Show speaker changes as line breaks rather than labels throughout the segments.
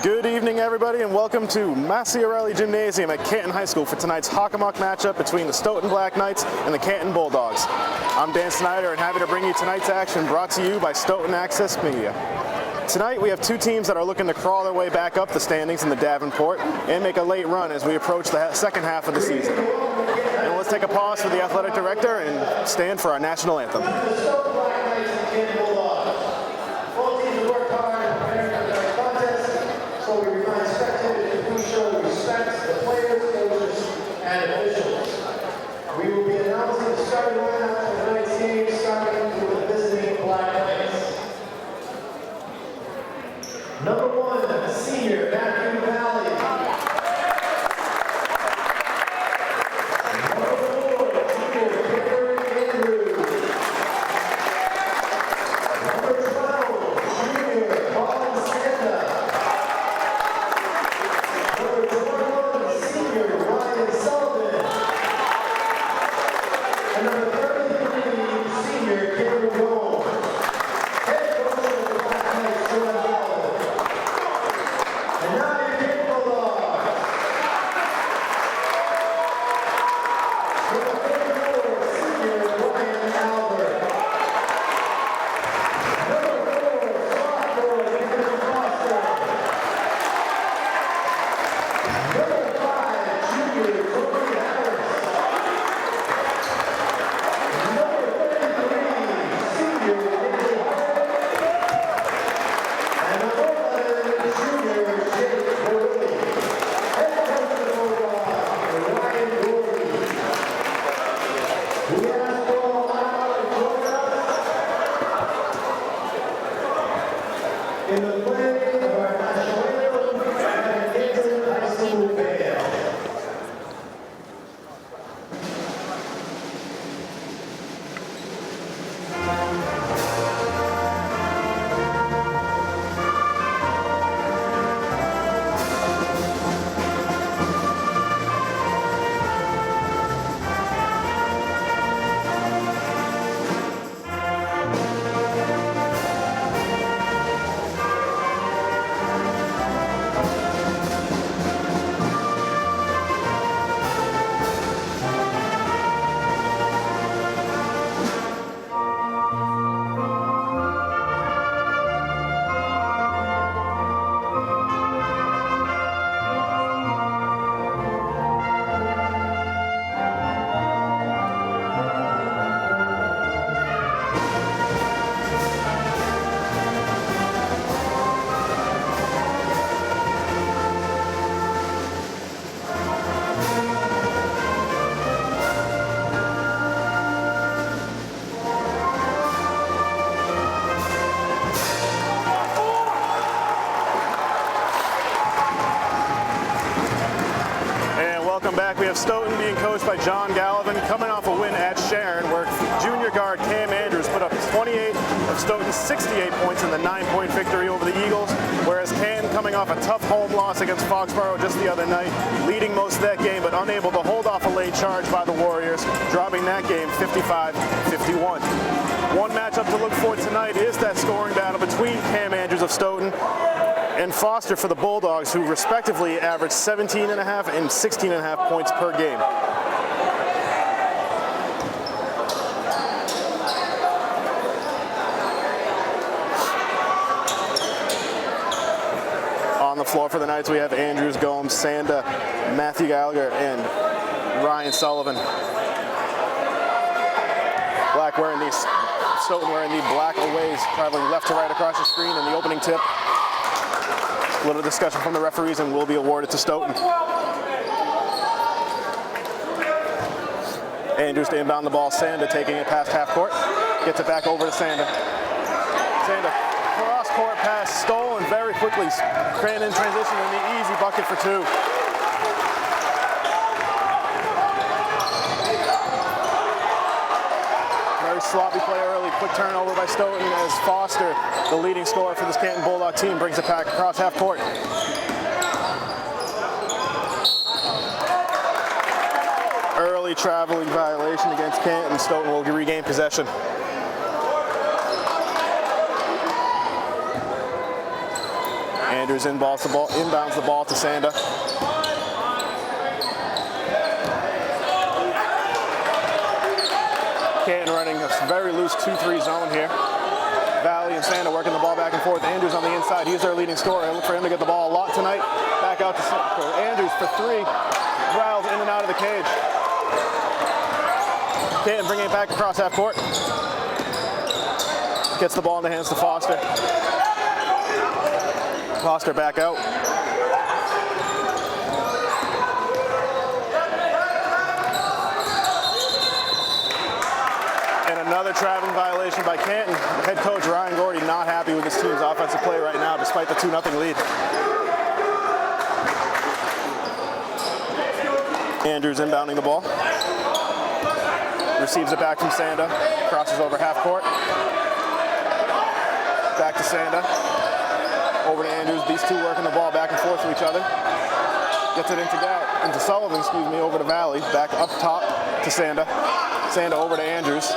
Good evening, everybody, and welcome to Maciarelli Gymnasium at Canton High School for tonight's Hockomock matchup between the Stoughton Black Knights and the Canton Bulldogs. I'm Dan Snyder and happy to bring you tonight's action brought to you by Stoughton Access Media. Tonight we have two teams that are looking to crawl their way back up the standings in the Davenport and make a late run as we approach the second half of the season. And let's take a pause for the athletic director and stand for our national anthem.
We will be announcing the starting lineup for tonight's game, starting with the visiting Black Knights. Number 1, senior Matthew Valley. Number 4, junior Peter Andrews. Number 12, junior Colin Sanda. Number 21, senior Ryan Sullivan. And number 33, senior Cameron Gold. Head coach of the Black Knights, John Galvin. And now your Canton Bulldogs. Number 34, senior Brian Albert. Number 4, sophomore Nicholas Foster. Number 5, junior Tony Harris. In the play of our national and Canton High School band.
Welcome back. We have Stoughton being coached by John Galvin, coming off a win at Sharon, where junior guard Cam Andrews put up 28 of Stoughton's 68 points in the 9-point victory over the Eagles, whereas Canton coming off a tough home loss against Foxborough just the other night, leading most of that game, but unable to hold off a late charge by the Warriors, dropping that game 55-51. One matchup to look for tonight is that scoring battle between Cam Andrews of Stoughton and Foster for the Bulldogs, who respectively averaged 17.5 and 16.5 points per game. On the floor for the Knights, we have Andrews, Gomes, Sanda, Matthew Gallagher, and Ryan Sullivan. Stoughton wearing the black aways, traveling left to right across the screen in the opening tip. A little discussion from the referees and will be awarded to Stoughton. Andrews to inbound the ball. Sanda taking it past half court. Gets it back over to Sanda. Sanda, cross court pass stolen very quickly. Canton in transition and the easy bucket for two. Very sloppy play early. Quick turnover by Stoughton as Foster, the leading scorer for this Canton Bulldog team, brings it back across half court. Early traveling violation against Canton. Stoughton will regain possession. Andrews inbounds the ball to Sanda. Canton running a very loose 2-3 zone here. Valley and Sanda working the ball back and forth. Andrews on the inside. He's their leading scorer. I look for him to get the ball a lot tonight. Back out to Andrews for three. Riles in and out of the cage. Canton bringing it back across half court. Gets the ball in the hands to Foster. Foster back out. And another traveling violation by Canton. Head coach Ryan Gordy not happy with his team's offensive play right now, despite the 2-0 lead. Andrews inbounding the ball. Receives it back from Sanda. Crosses over half court. Back to Sanda. Over to Andrews. These two working the ball back and forth to each other. Gets it into Sullivan, over to Valley. Back up top to Sanda. Sanda over to Andrews.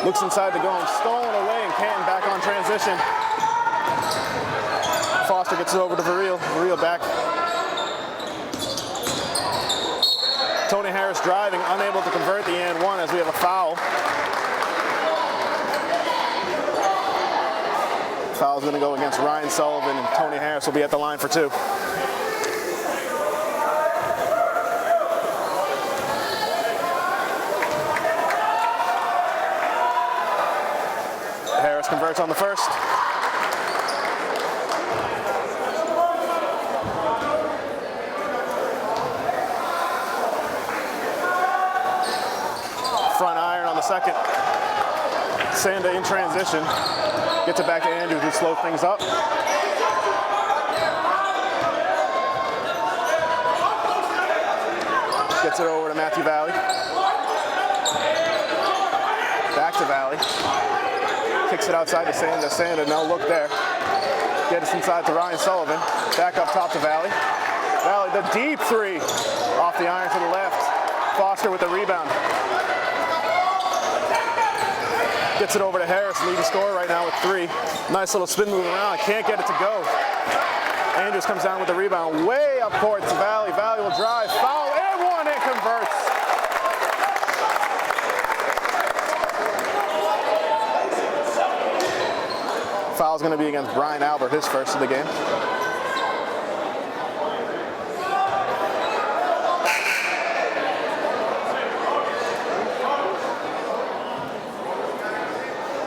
Looks inside the goal. Stolen away, and Canton back on transition. Foster gets it over to Verreel. Verreel back. Tony Harris driving, unable to convert the and one as we have a foul. Foul's going to go against Ryan Sullivan, and Tony Harris will be at the line for two. Harris converts on the first. Front iron on the second. Sanda in transition. Gets it back to Andrews, who slows things up. Gets it over to Matthew Valley. Back to Valley. Kicks it outside to Sanda. Sanda, no look there. Get us inside to Ryan Sullivan. Back up top to Valley. Valley, the deep three. Off the iron to the left. Foster with the rebound. Gets it over to Harris, leading scorer right now with three. Nice little spin move around. Can't get it to go. Andrews comes down with the rebound. Way up court to Valley. Valley will drive. Foul and one and converts. Foul's going to be against Brian Albert, his first of the game.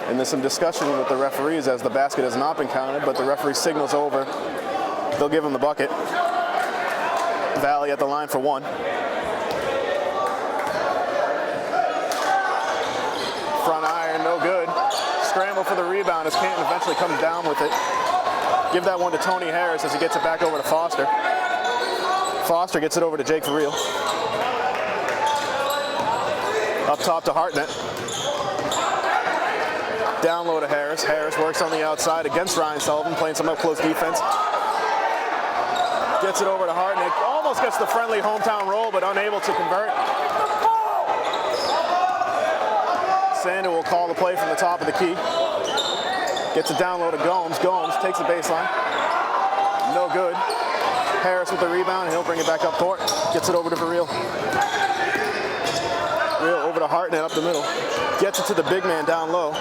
And there's some discussion with the referees as the basket has not been counted, but the referee signals over. They'll give him the bucket. Valley at the line for one. Front iron, no good. Scramble for the rebound as Canton eventually comes down with it. Give that one to Tony Harris as he gets it back over to Foster. Foster gets it over to Jake Verreel. Up top to Hartnett. Down low to Harris. Harris works on the outside against Ryan Sullivan, playing some up-close defense. Gets it over to Hartnett. Almost gets the friendly hometown roll, but unable to convert. Sanda will call the play from the top of the key. Gets it down low to Gomes. Gomes takes the baseline. No good. Harris with the rebound, and he'll bring it back up court. Gets it over to Verreel. Verreel over to Hartnett up the middle. Gets it to the big man down low.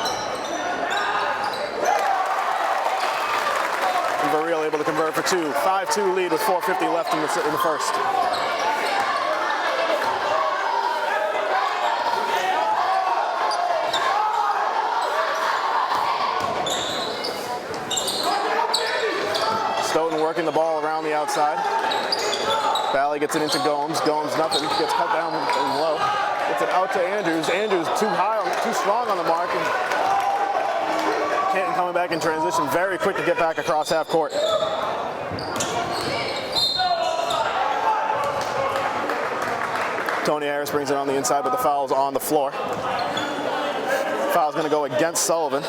And Verreel able to convert for two. 5-2 lead with 4:50 left in the first. Stoughton working the ball around the outside. Valley gets it into Gomes. Gomes nothing. Gets cut down and low. Gets it out to Andrews. Andrews too high, too strong on the mark. And Canton coming back in transition. Very quick to get back across half court. Tony Harris brings it on the inside, but the foul's on the floor. Foul's going to go against Sullivan.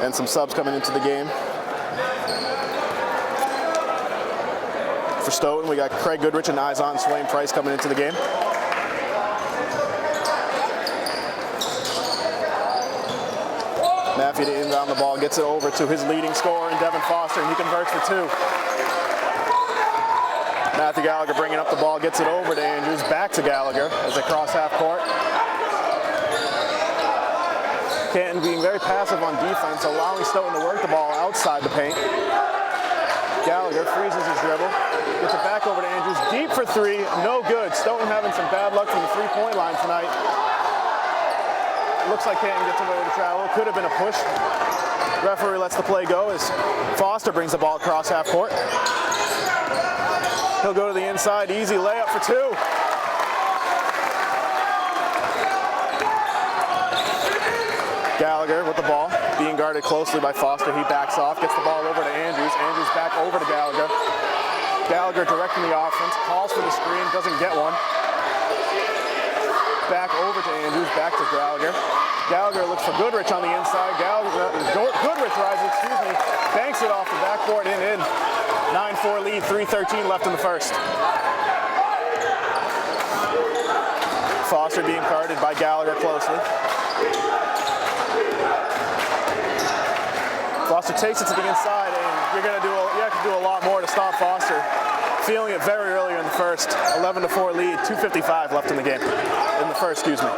And some subs coming into the game. For Stoughton, we got Craig Goodrich and Izon Swain Price coming into the game. Maffey to inbound the ball, gets it over to his leading scorer in Devin Foster, and he converts for two. Matthew Gallagher bringing up the ball, gets it over to Andrews, back to Gallagher as they cross half court. Canton being very passive on defense, allowing Stoughton to work the ball outside the paint. Gallagher freezes his dribble, gets it back over to Andrews, deep for three, no good. Stoughton having some bad luck from the three-point line tonight. Looks like Canton gets away with the travel. Could have been a push. Referee lets the play go as Foster brings the ball across half court. He'll go to the inside, easy layup for two. Gallagher with the ball, being guarded closely by Foster. He backs off, gets the ball over to Andrews. Andrews back over to Gallagher. Gallagher directing the offense, calls for the screen, doesn't get one. Back over to Andrews, back to Gallagher. Gallagher looks for Goodrich on the inside. Goodrich rises, banks it off the backboard and in. 9-4 lead, 3:13 left in the first. Foster being guarded by Gallagher closely. Foster takes it to the inside, and you have to do a lot more to stop Foster. Feeling it very earlier in the first. 11-4 lead, 2:55 left in the game. In the first, excuse me.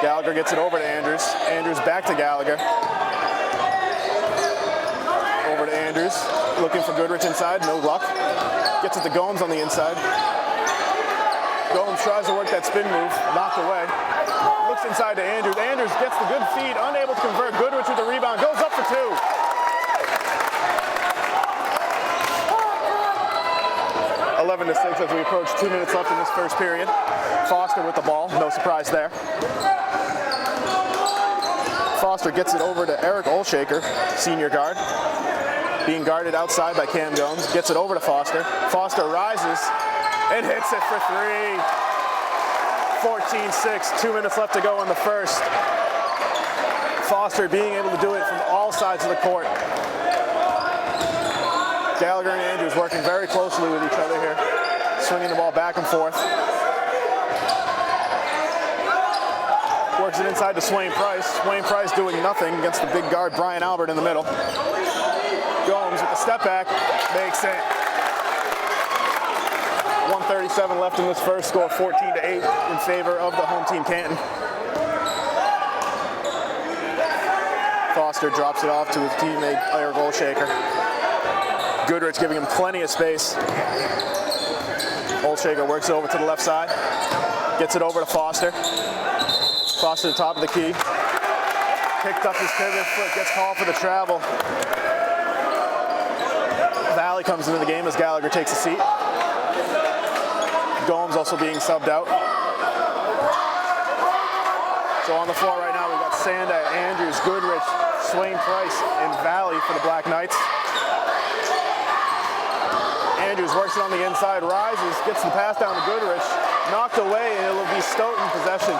Gallagher gets it over to Andrews. Andrews back to Gallagher. Over to Andrews, looking for Goodrich inside, no luck. Gets it to Gomes on the inside. Gomes tries to work that spin move, knocked away. Looks inside to Andrews. Andrews gets the good feed, unable to convert. Goodrich with the rebound, goes up for two. 11-6 as we approach 2 minutes left in this first period. Foster with the ball, no surprise there. Foster gets it over to Eric Olshaker, senior guard. Being guarded outside by Cam Gomes, gets it over to Foster. Foster rises and hits it for three. 14-6, 2 minutes left to go in the first. Foster being able to do it from all sides of the court. Gallagher and Andrews working very closely with each other here, swinging the ball back and forth. Works it inside to Swain Price. Swain Price doing nothing against the big guard Brian Albert in the middle. Gomes with the step back, makes it. 1:37 left in this first, score 14-8 in favor of the home team Canton. Foster drops it off to his teammate Eric Olshaker. Goodrich giving him plenty of space. Olshaker works it over to the left side. Gets it over to Foster. Foster to the top of the key. Picked up his pivot foot, gets called for the travel. Valley comes into the game as Gallagher takes a seat. Gomes also being subbed out. So on the floor right now we've got Sanda, Andrews, Goodrich, Swain Price, and Valley for the Black Knights. Andrews works it on the inside, rises, gets the pass down to Goodrich, knocked away, and it will be Stoughton possession.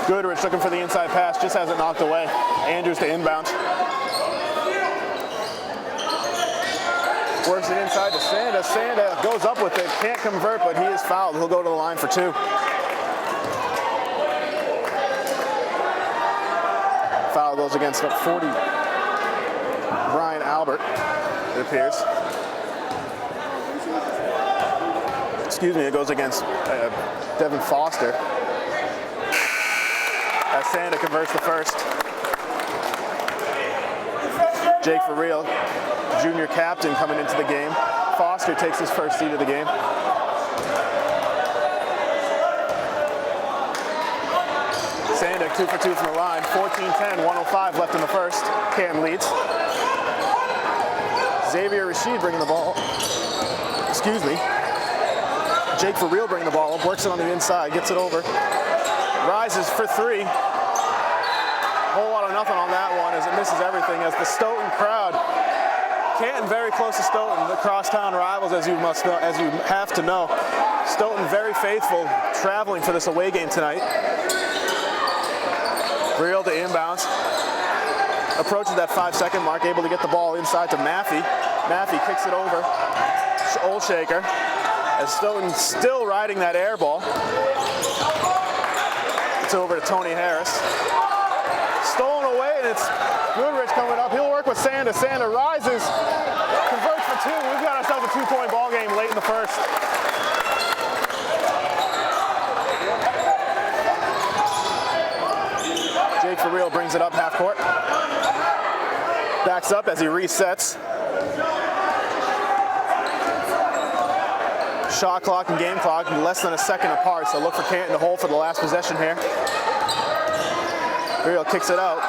Goodrich looking for the inside pass, just has it knocked away. Andrews to inbound. Works it inside to Sanda. Sanda goes up with it, can't convert, but he is fouled. He'll go to the line for two. Foul goes against 40. Brian Albert, it appears. Excuse me, it goes against Devin Foster. As Sanda converts the first. Jake for real, junior captain coming into the game. Foster takes his first seat of the game. Sanda 2 for 2 from the line. 14-10, 1:05 left in the first. Canton leads. Xavier Rashid bringing the ball. Excuse me. Jake for real bringing the ball up, works it on the inside, gets it over. Rises for three. Whole lot of nothing on that one as it misses everything as the Stoughton crowd. Canton very close to Stoughton, the crosstown rivals as you have to know. Stoughton very faithful, traveling for this away game tonight. Real to inbounds. Approaches that 5-second mark, able to get the ball inside to Maffey. Maffey kicks it over. Olshaker. as Stoughton still riding that air ball. It's over to Tony Harris. Stolen away, and it's Goodrich coming up. He'll work with Sanda. Sanda rises, converts for two. We've got ourselves a 2-point ball game late in the first. Jake for real brings it up half court. Backs up as he resets. Shot clock and game clock less than a second apart, so look for Canton to hold for the last possession here. Real kicks it out.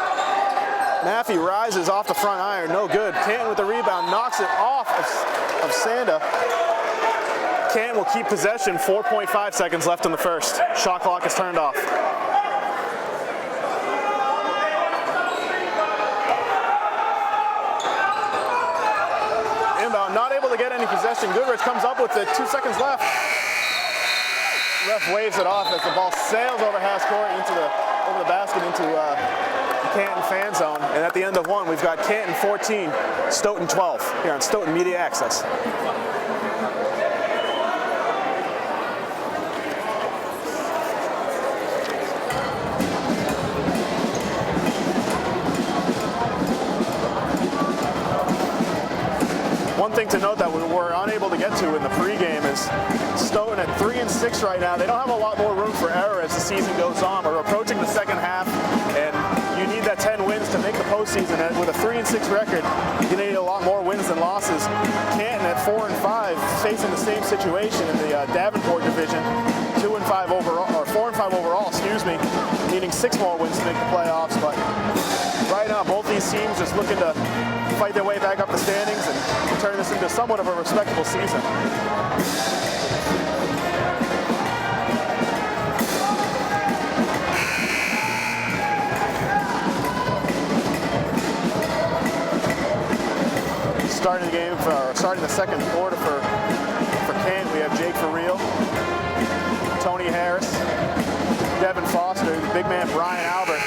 Maffey rises off the front iron, no good. Canton with the rebound, knocks it off of Sanda. Canton will keep possession, 4.5 seconds left in the first. Shot clock is turned off. Inbound, not able to get any possession. Goodrich comes up with it, 2 seconds left. Ref waves it off as the ball sails over half court over the basket into the Canton fan zone. And at the end of one, we've got Canton 14, Stoughton 12 here on Stoughton Media Access. One thing to note that we were unable to get to in the pregame is Stoughton at 3-6 right now. They don't have a lot more room for error as the season goes on. We're approaching the second half, and you need that 10 wins to make the postseason. And with a 3-6 record, you're going to need a lot more wins than losses. Canton at 4-5, facing the same situation in the Davenport division, 2-5 overall, or 4-5 overall, needing 6 more wins to make the playoffs. But right now, both these teams just looking to fight their way back up the standings and turn this into somewhat of a respectable season. Starting the second quarter for Canton, we have Jake for real, Tony Harris, Devin Foster, big man Brian Albert,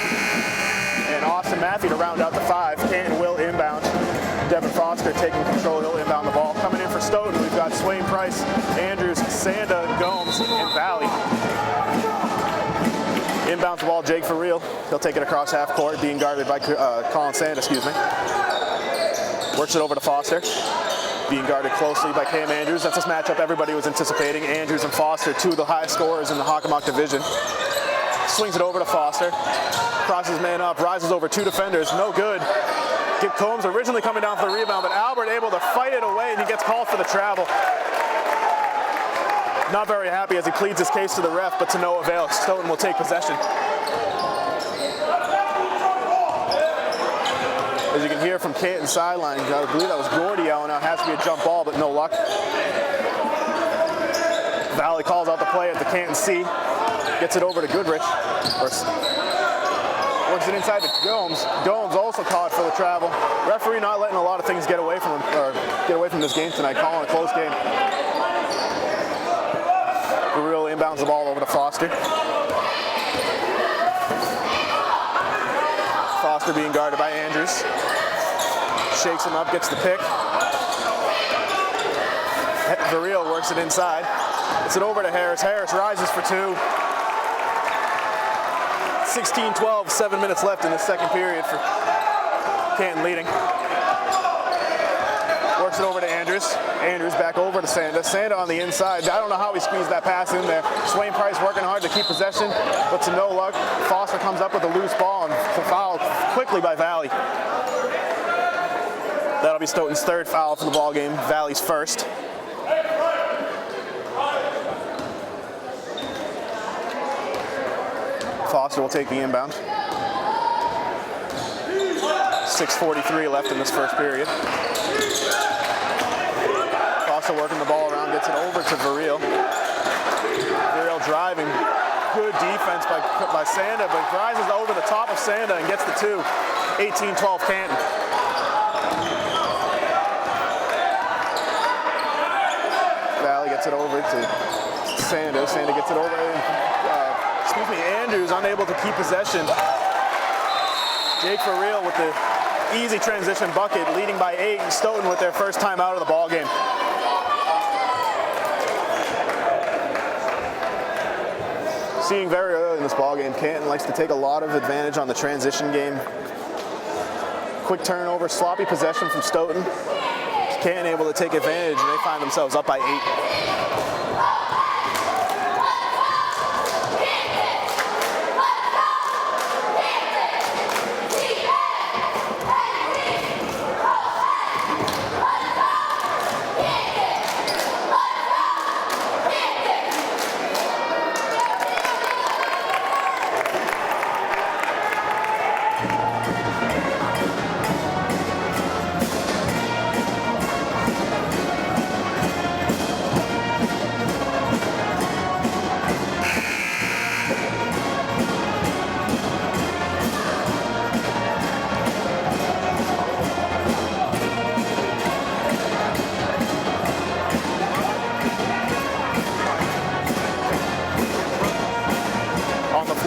and Austin Maffey to round out the 5. Canton will inbound. Devin Foster taking control, he'll inbound the ball. Coming in for Stoughton, we've got Swain Price, Andrews, Sanda, Gomes, and Valley. Inbounds the ball, Jake for real. He'll take it across half court, being guarded by Colin Sanda, Works it over to Foster, being guarded closely by Cam Andrews. That's this matchup everybody was anticipating. Andrews and Foster, 2 of the highest scorers in the Hockomock division. Swings it over to Foster, crosses man up, rises over 2 defenders, no good. Combs originally coming down for the rebound, but Albert able to fight it away, and he gets called for the travel. Not very happy as he pleads his case to the ref, but to no avail. Stoughton will take possession. As you can hear from Canton sideline, I believe that was Gordy yelling out, has to be a jump ball, but no luck. Valley calls out the play at the Canton C, gets it over to Goodrich, works it inside to Gomes. Gomes also caught for the travel. Referee not letting a lot of things get away from him, or get away from this game tonight, calling a close game. Guerrero inbounds the ball over to Foster. Foster being guarded by Andrews. Shakes him up, gets the pick. Vareel works it inside. It's it over to Harris. Harris rises for 2. 16-12, 7 minutes left in the second period for Canton leading. Works it over to Andrews. Andrews back over to Sanda. Sanda on the inside. I don't know how he squeezed that pass in there. Swain Price working hard to keep possession, but to no luck. Foster comes up with a loose ball and fouled quickly by Valley. That'll be Stoughton's 3rd foul for the ball game. Valley's 1st. Foster will take the inbound. 6:43 left in this first period. Foster working the ball around, gets it over to Vareel. Vareel driving. Good defense by Sanda, but rises over the top of Sanda and gets the 2. 18-12 Canton. Valley gets it over to Sanda. Sanda gets it over. Andrews unable to keep possession. Jake for real with the easy transition bucket, leading by 8. Stoughton with their first time out of the ball game. seeing very early in this ballgame, Canton likes to take a lot of advantage on the transition game. Quick turnover, sloppy possession from Stoughton. Canton able to take advantage, and they find themselves up by 8.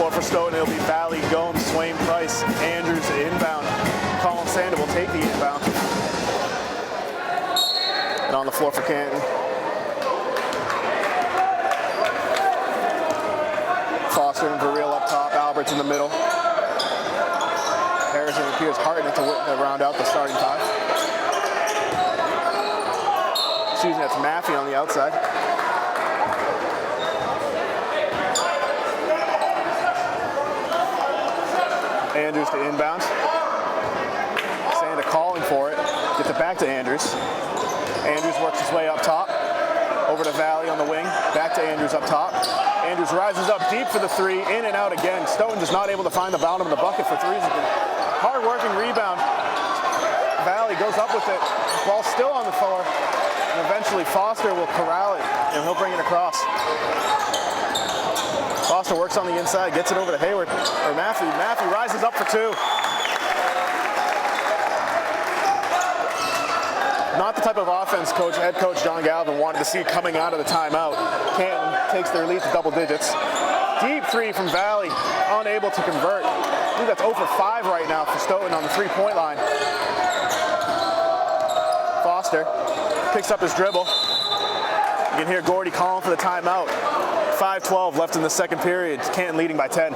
For Stoughton, it'll be Valley, Gomes, Swain, Price, Andrews inbound. Colin Sander will take the inbound. And on the floor for Canton. Foster and Verreel up top, Alberts in the middle. Harrison and Pierce Hartnett to round out the starting five. Excuse me, that's Maffey on the outside. Andrews to inbound. Sanda calling for it. Gets it back to Andrews. Andrews works his way up top. Over to Valley on the wing. Back to Andrews up top. Andrews rises up deep for the three. In and out again. Stoughton just not able to find the bottom of the bucket for threes. Hard working rebound. Valley goes up with it. Ball still on the floor. And eventually Foster will corral it. And he'll bring it across. Foster works on the inside, gets it over to Hayward, or Maffey. Maffey rises up for two. Not the type of offense head coach John Galvin wanted to see coming out of the timeout. Canton takes their lead to double digits. Deep three from Valley, unable to convert. I think that's 0 for 5 right now for Stoughton on the three-point line. Foster picks up his dribble. You can hear Gordy calling for the timeout. 5:12 left in the second period. Canton leading by 10.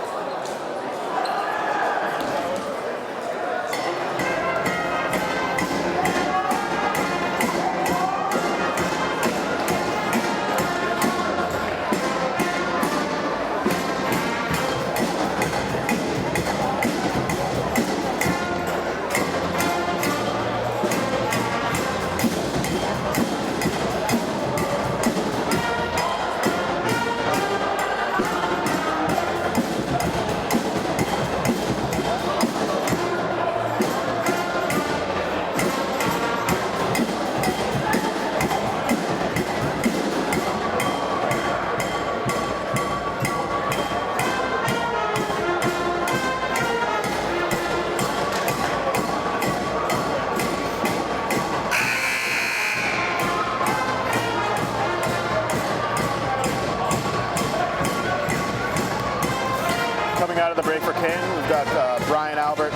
Out of the break for Canton, we've got Brian Albert,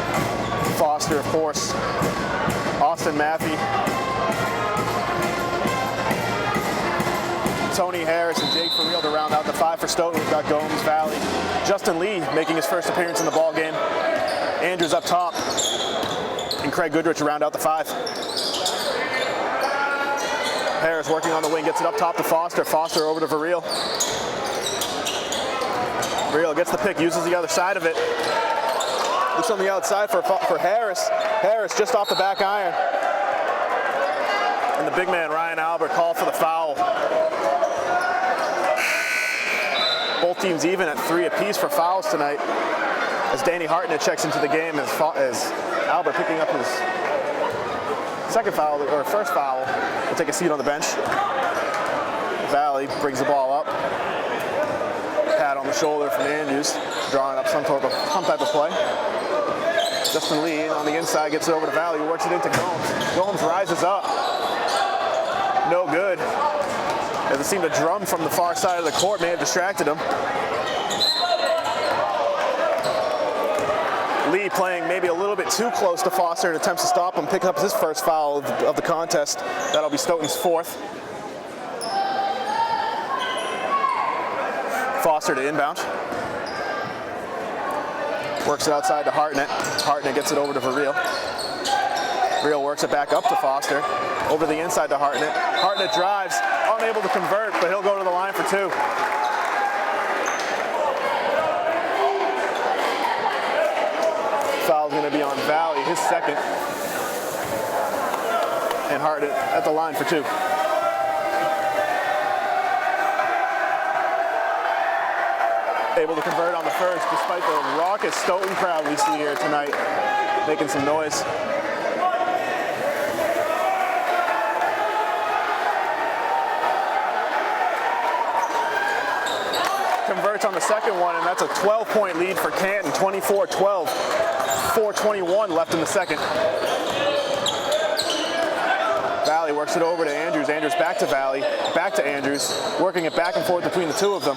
Foster, of course, Austin Maffey, Tony Harris, and Jake Verreel to round out the five for Stoughton. We've got Gomes, Valley, Justin Lee making his first appearance in the ball game, Andrews up top, and Craig Goodrich to round out the five. Harris working on the wing, gets it up top to Foster. Foster over to Verreel. Verreel gets the pick, uses the other side of it. Looks on the outside for Harris. Harris just off the back iron. And the big man, Ryan Albert, called for the foul. Both teams even at 3 apiece for fouls tonight. As Danny Hartnett checks into the game as Albert picking up his second foul, or first foul, will take a seat on the bench. Valley brings the ball up. Pat on the shoulder from Andrews, drawing up some type of play. Justin Lee on the inside gets it over to Valley, who works it into Gomes. Gomes rises up. No good. As it seemed a drum from the far side of the court may have distracted him. Lee playing maybe a little bit too close to Foster and attempts to stop him, pick up his first foul of the contest. That'll be Stoughton's fourth. Foster to inbound. Works it outside to Hartnett. Hartnett gets it over to Verreel. Verreel works it back up to Foster. Over the inside to Hartnett. Hartnett drives, unable to convert, but he'll go to the line for 2. Foul's going to be on Valley, his second. And Hartnett at the line for 2. Able to convert on the first, despite the raucous Stoughton crowd we see here tonight, making some noise. Converts on the second one, and that's a 12-point lead for Canton, 24-12, 4:21 left in the second. Valley works it over to Andrews. Andrews back to Valley, back to Andrews, working it back and forth between the two of them.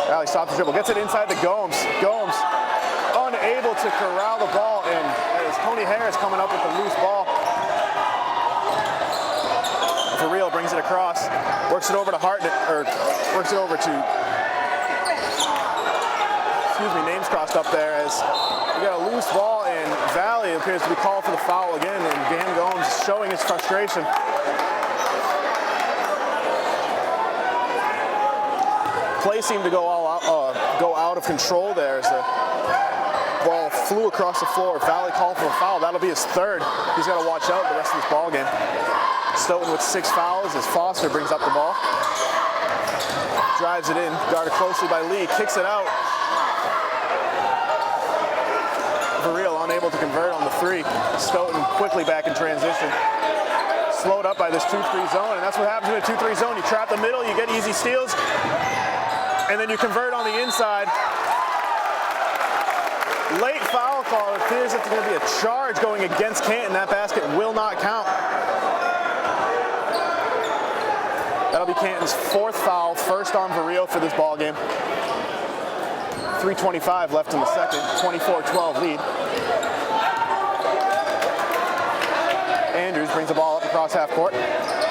Valley stops the dribble, gets it inside to Gomes. Gomes unable to corral the ball, and as Tony Harris coming up with the loose ball. Verreel brings it across, works it over to Hartnett, or works it over to, names crossed up there as we got a loose ball, and Valley appears to be called for the foul again, and Dan Gomes showing his frustration. Play seemed to go out of control there as the ball flew across the floor. Valley called for a foul. That'll be his third. He's got to watch out the rest of this ball game. Stoughton with 6 fouls as Foster brings up the ball. Drives it in, guarded closely by Lee, kicks it out. Verreel unable to convert on the 3. Stoughton quickly back in transition. Slowed up by this 2-3 zone, and that's what happens in a 2-3 zone. You trap the middle, you get easy steals, and then you convert on the inside. Late foul call. It appears that there's going to be a charge going against Canton. That basket will not count. That'll be Canton's 4th foul, first on Verreel for this ball game. 3:25 left in the second, 24-12 lead. Andrews brings the ball up across half court,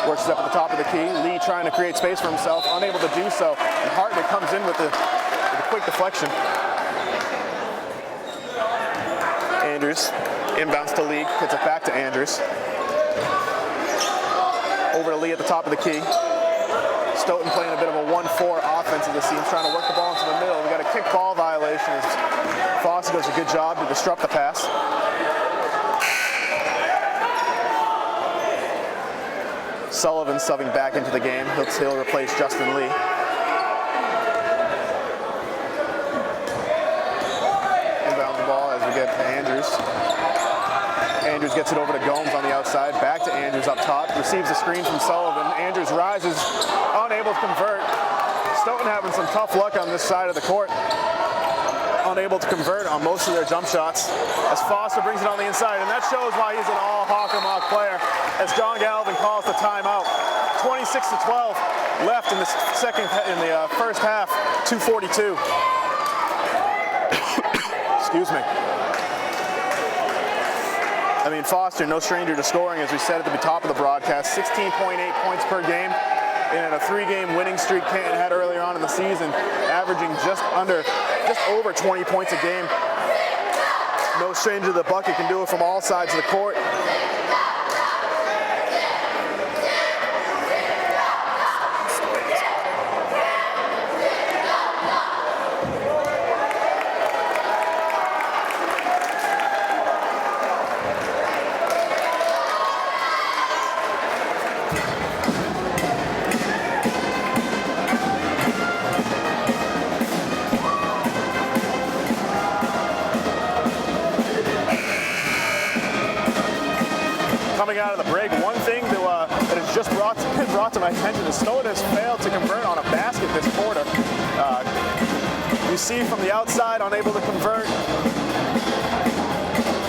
works it up at the top of the key. Lee trying to create space for himself, unable to do so. And Hartnett comes in with a quick deflection. Andrews inbounds to Lee, gets it back to Andrews. Over to Lee at the top of the key. Stoughton playing a bit of a 1-4 offense as it seems, trying to work the ball into the middle. We got a kick ball violation as Foster does a good job to disrupt the pass. Sullivan subbing back into the game. He'll replace Justin Lee. Inbound the ball as we get to Andrews. Andrews gets it over to Gomes on the outside. Back to Andrews up top. Receives a screen from Sullivan. Andrews rises, unable to convert. Stoughton having some tough luck on this side of the court. Unable to convert on most of their jump shots as Foster brings it on the inside, and that shows why he's an all-Hockermock player as John Galvin calls the timeout. 26-12 left in the first half, 2:42. Excuse me. I mean, Foster, no stranger to scoring, as we said at the top of the broadcast, 16.8 points per game. In a 3-game winning streak Canton had earlier on in the season, averaging just over 20 points a game. No stranger to the bucket, can do it from all sides of the court. Coming out of the break, one thing that has just been brought to my attention is Stoughton has failed to convert on a basket this quarter. You see from the outside, unable to convert.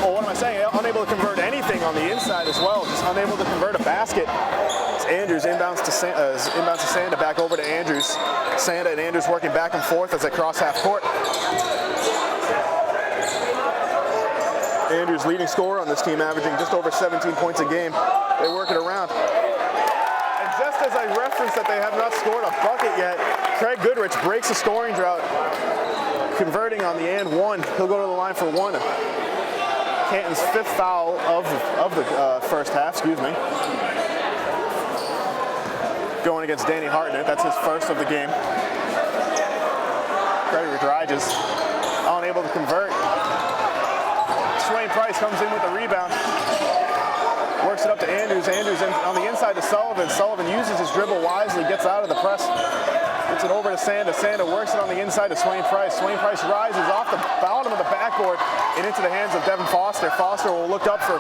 Well, what am I saying? Unable to convert anything on the inside as well. Just unable to convert a basket. It's Andrews inbounds to Sanda, back over to Andrews. Sanda and Andrews working back and forth as they cross half court. Andrews leading scorer on this team, averaging just over 17 points a game. They work it around. And just as I referenced that they have not scored a bucket yet, Craig Goodrich breaks the scoring drought. converting on the and one. He'll go to the line for one. Canton's 5th foul of the first half, excuse me. Going against Danny Hartnett, that's his first of the game. Gregory Dryges, unable to convert. Swain Price comes in with the rebound. Works it up to Andrews. Andrews on the inside to Sullivan. Sullivan uses his dribble wisely, gets out of the press. Gets it over to Sanda. Sanda works it on the inside to Swain Price. Swain Price rises off the bottom of the backboard and into the hands of Devin Foster. Foster will look up for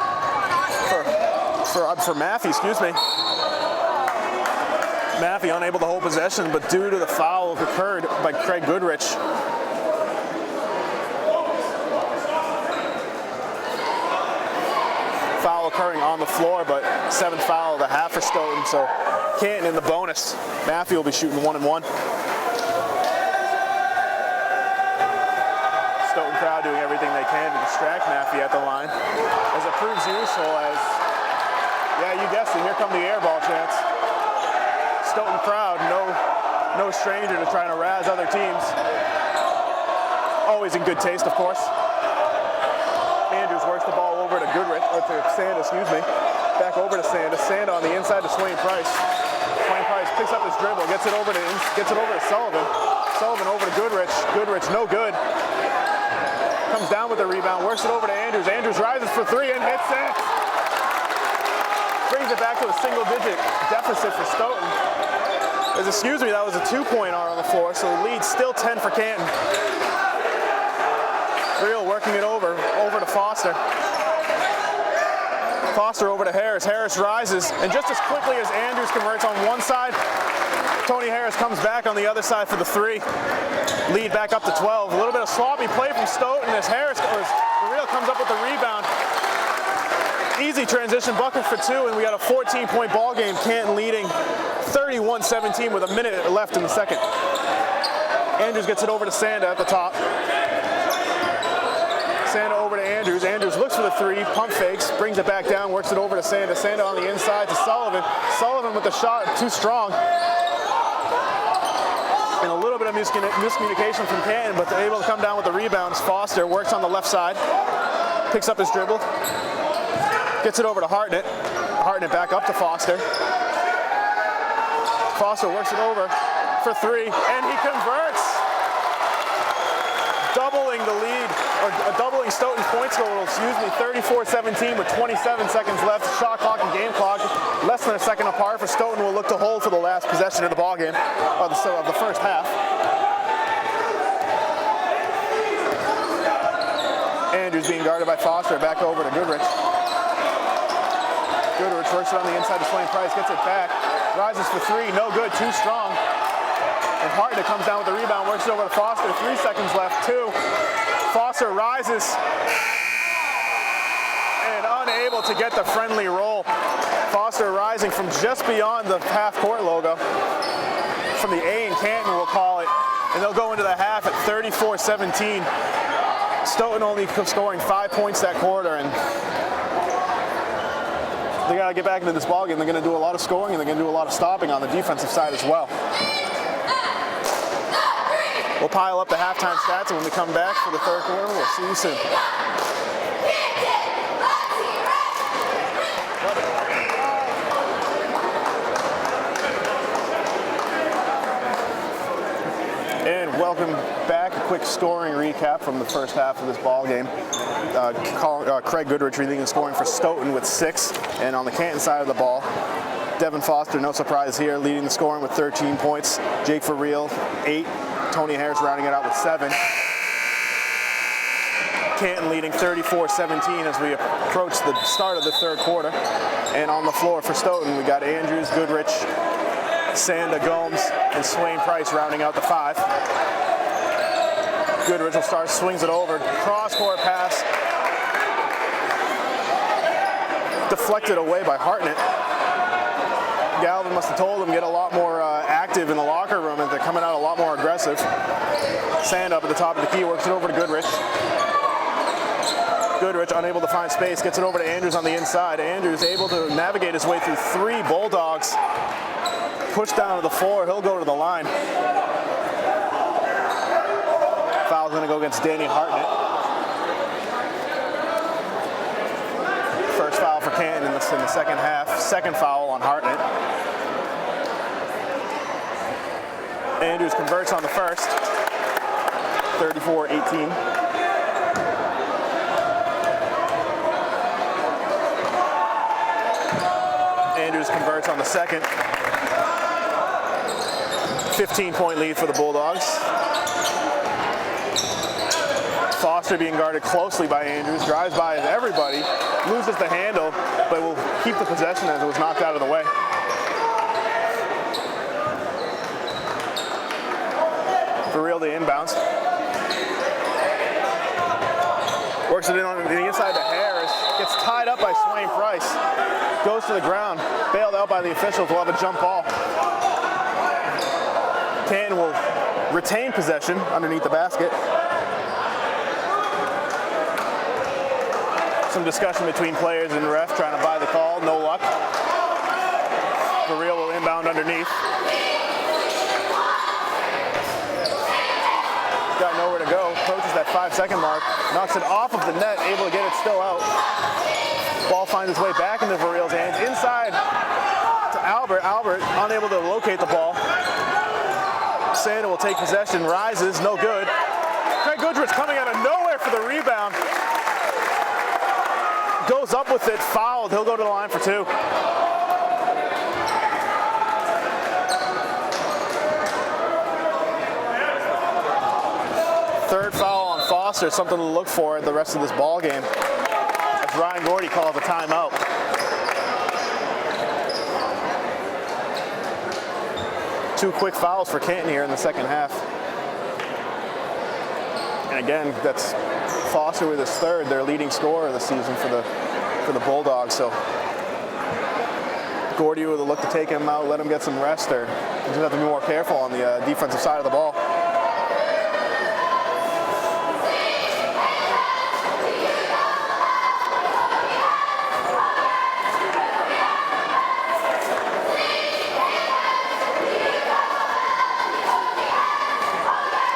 Maffey, excuse me. Maffey unable to hold possession, but due to the foul occurred by Craig Goodrich. Foul occurring on the floor, but 7th foul of the half for Stoughton, so Canton in the bonus. Maffey will be shooting 1-1. Stoughton crowd doing everything they can to distract Maffey at the line, as it proves useful as, yeah, you guessed it, here come the air ball chance. Stoughton crowd, no stranger to trying to razz other teams. Always in good taste, of course. Andrews works the ball over to Goodrich, or to Sanda, excuse me. Back over to Sanda. Sanda on the inside to Swain Price. Swain Price picks up his dribble, gets it over to Sullivan. Sullivan over to Goodrich. Goodrich, no good. Comes down with the rebound, works it over to Andrews. Andrews rises for 3 and hits it. Brings it back to a single-digit deficit for Stoughton. Excuse me, that was a 2-point on the floor, so the lead still 10 for Canton. Real working it over to Foster. Foster over to Harris. Harris rises, and just as quickly as Andrews converts on one side, Tony Harris comes back on the other side for the 3. Lead back up to 12. A little bit of sloppy play from Stoughton as Real comes up with the rebound. Easy transition bucket for 2, and we got a 14-point ball game. Canton leading 31-17 with a minute left in the second. Andrews gets it over to Sanda at the top. Sanda over to Andrews. Andrews looks for the 3, pump fakes, brings it back down, works it over to Sanda. Sanda on the inside to Sullivan. Sullivan with the shot, too strong. And a little bit of miscommunication from Canton, but they're able to come down with the rebounds. Foster works on the left side, picks up his dribble, gets it over to Hartnett. Hartnett back up to Foster. Foster works it over for 3, and he converts. Doubling the lead, or doubling Stoughton's points total, 34-17 with 27 seconds left. Shot clock and game clock less than a second apart for Stoughton. Will look to hold for the last possession of the ball game, of the first half. Andrews being guarded by Foster, back over to Goodrich. Goodrich works it on the inside to Swain Price, gets it back, rises for 3, no good, too strong. And Hartnett comes down with the rebound, works it over to Foster, 3 seconds left, 2. Foster rises and unable to get the friendly roll. Foster rising from just beyond the half-court logo, from the A in Canton, we'll call it, and they'll go into the half at 34-17. Stoughton only scoring 5 points that quarter, and they got to get back into this ballgame. They're going to do a lot of scoring, and they're going to do a lot of stopping on the defensive side as well. We'll pile up the halftime stats, and when we come back for the third quarter, we'll see you soon. And welcome back. A quick scoring recap from the first half of this ball game. Craig Goodrich leading the scoring for Stoughton with 6, and on the Canton side of the ball, Devin Foster, no surprise here, leading the scoring with 13 points. Jake for real, 8. Tony Harris rounding it out with 7. Canton leading 34-17 as we approach the start of the third quarter. And on the floor for Stoughton, we got Andrews, Goodrich, Sanda, Gomes, and Swain Price rounding out the 5. Goodrich will start, swings it over, cross-court pass, deflected away by Hartnett. Galvin must have told him get a lot more active in the locker room, and they're coming out a lot more aggressive. Sand up at the top of the key, works it over to Goodrich. Goodrich unable to find space, gets it over to Andrews on the inside. Andrews able to navigate his way through 3 Bulldogs. Pushed down to the floor, he'll go to the line. Foul foul is going to go against Danny Hartnett. First foul for Canton in the second half. Second foul on Hartnett. Andrews converts on the first. 34-18. Andrews converts on the second. 15-point lead for the Bulldogs. Foster being guarded closely by Andrews, drives by everybody, loses the handle, but will keep the possession as it was knocked out of the way. For real, the inbounds. Works it in on the inside to Harris, gets tied up by Swain Price, goes to the ground, bailed out by the officials, will have a jump ball. Canton will retain possession underneath the basket. Some discussion between players and the ref trying to buy the call, no luck. For real, will inbound underneath. Got nowhere to go, approaches that 5-second mark, knocks it off of the net, able to get it still out. Ball finds its way back into Verreel's hands, inside to Albert. Albert unable to locate the ball. Sanda will take possession, rises, no good. Craig Goodrich coming out of nowhere for the rebound. Goes up with it, fouled, he'll go to the line for two. Third foul on Foster, something to look for at the rest of this ball game, as Ryan Gordy calls a timeout. Two quick fouls for Canton here in the second half. And again, that's Foster with his third, their leading scorer of the season for the Bulldogs. So Gordy with a look to take him out, let him get some rest, or just have to be more careful on the defensive side of the ball.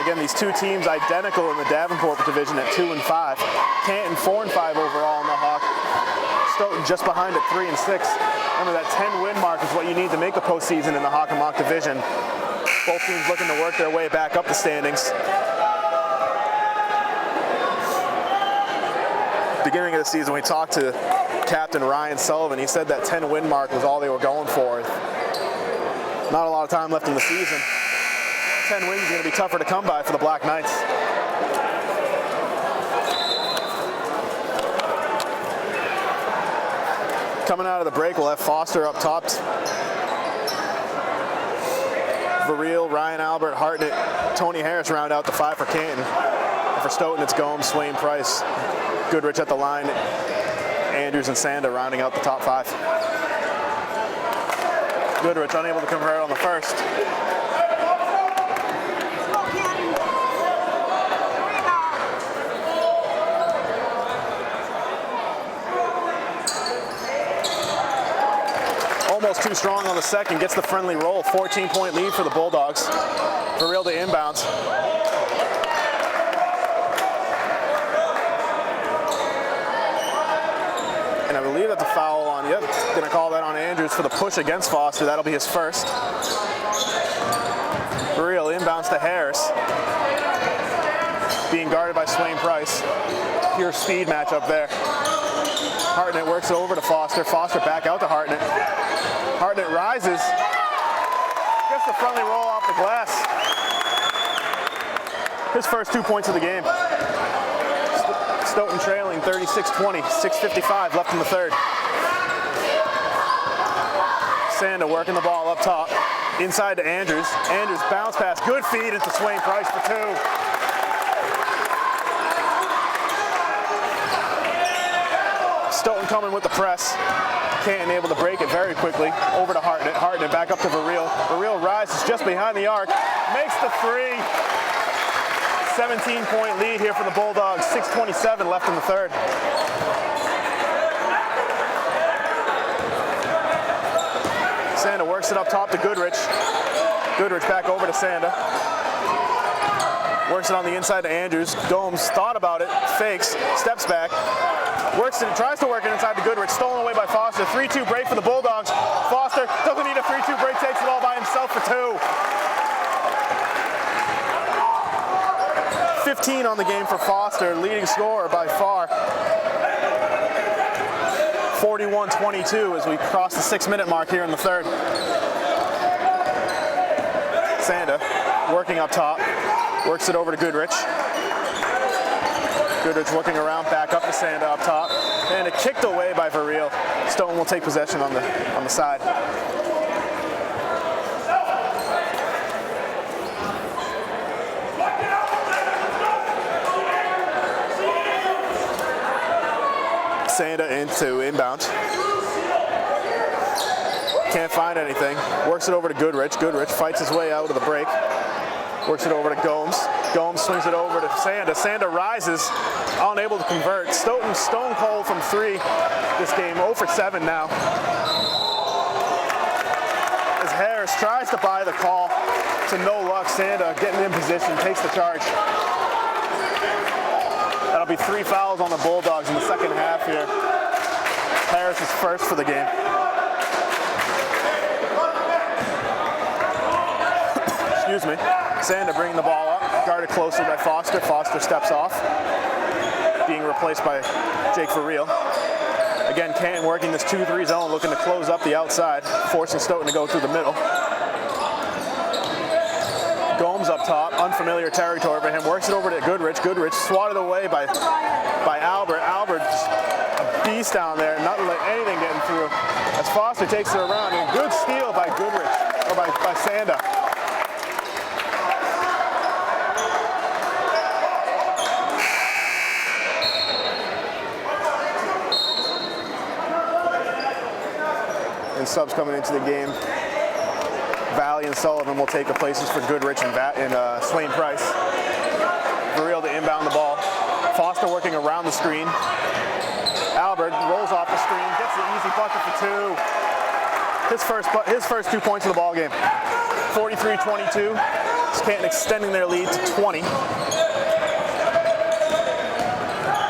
Again, these two teams identical in the Davenport division at 2 and 5. Canton 4 and 5 overall in the Hawk. Stoughton just behind at 3 and 6. Remember, that 10-win mark is what you need to make the postseason in the Hawk and Mock division. Both teams looking to work their way back up the standings. Beginning of the season, we talked to Captain Ryan Sullivan. He said that 10-win mark was all they were going for. Not a lot of time left in the season. 10 wins is going to be tougher to come by for the Black Knights. Coming out of the break, we'll have Foster up top. Verreel, Ryan Albert, Hartnett, Tony Harris round out the five for Canton. And for Stoughton, it's Gomes, Swain Price, Goodrich at the line, Andrews and Sanda rounding out the top five. Goodrich unable to convert on the first. Almost too strong on the second, gets the friendly roll. 14-point lead for the Bulldogs. Verreel to inbounds. And I believe that's a foul on, yep, gonna call that on Andrews for the push against Foster. That'll be his first. Verreel inbounds to Harris. Being guarded by Swain Price. Pure speed matchup there. Hartnett works it over to Foster. Foster back out to Hartnett. Hartnett rises. Gets the friendly roll off the glass. His first 2 points of the game. Stoughton trailing 36-20, 6:55 left in the third. Sanda working the ball up top. Inside to Andrews. Andrews bounce pass. Good feed into Swain Price for two. Stoughton coming with the press. Canton able to break it very quickly. Over to Hartnett. Hartnett back up to Verreel. Verreel rises just behind the arc. Makes the three. 17-point lead here for the Bulldogs. 6:27 left in the third. Sanda works it up top to Goodrich. Goodrich back over to Sanda. Works it on the inside to Andrews. Gomes thought about it, fakes, steps back, works it, tries to work it inside to Goodrich. Stolen away by Foster. 3-2 break for the Bulldogs. Foster doesn't need a 3-2 break, takes it all by himself for 2. 15 on the game for Foster, leading scorer by far. 41-22 as we cross the 6-minute mark here in the third. Sanda working up top, works it over to Goodrich. Goodrich working around, back up to Sanda up top, and it kicked away by Verriel. Stoughton will take possession on the side. Sanda into inbound. Can't find anything. Works it over to Goodrich. Goodrich fights his way out of the break. Works it over to Gomes. Gomes swings it over to Sanda. Sanda rises, unable to convert. Stoughton stone cold from 3 this game, 0 for 7 now. As Harris tries to buy the call, to no luck. Sanda getting in position, takes the charge. That'll be 3 fouls on the Bulldogs in the second half here. Harris is first for the game. Excuse me. Sanda bringing the ball up, guarded closely by Foster. Foster steps off, being replaced by Jake Verriel. Again, Canton working this 2-3 zone, looking to close up the outside, forcing Stoughton to go through the middle. Gomes up top, unfamiliar territory for him, works it over to Goodrich. Goodrich swatted away by Albert. Albert's a beast down there, not letting anything get him through. As Foster takes it around, and good steal by Goodrich, or by Sanda. And subs coming into the game. Valley and Sullivan will take the places for Goodrich and Swain Price. Verriel to inbound the ball. Foster working around the screen. Albert rolls off the screen, gets the easy bucket for 2. His first 2 points of the ball game. 43-22. Canton extending their lead to 20.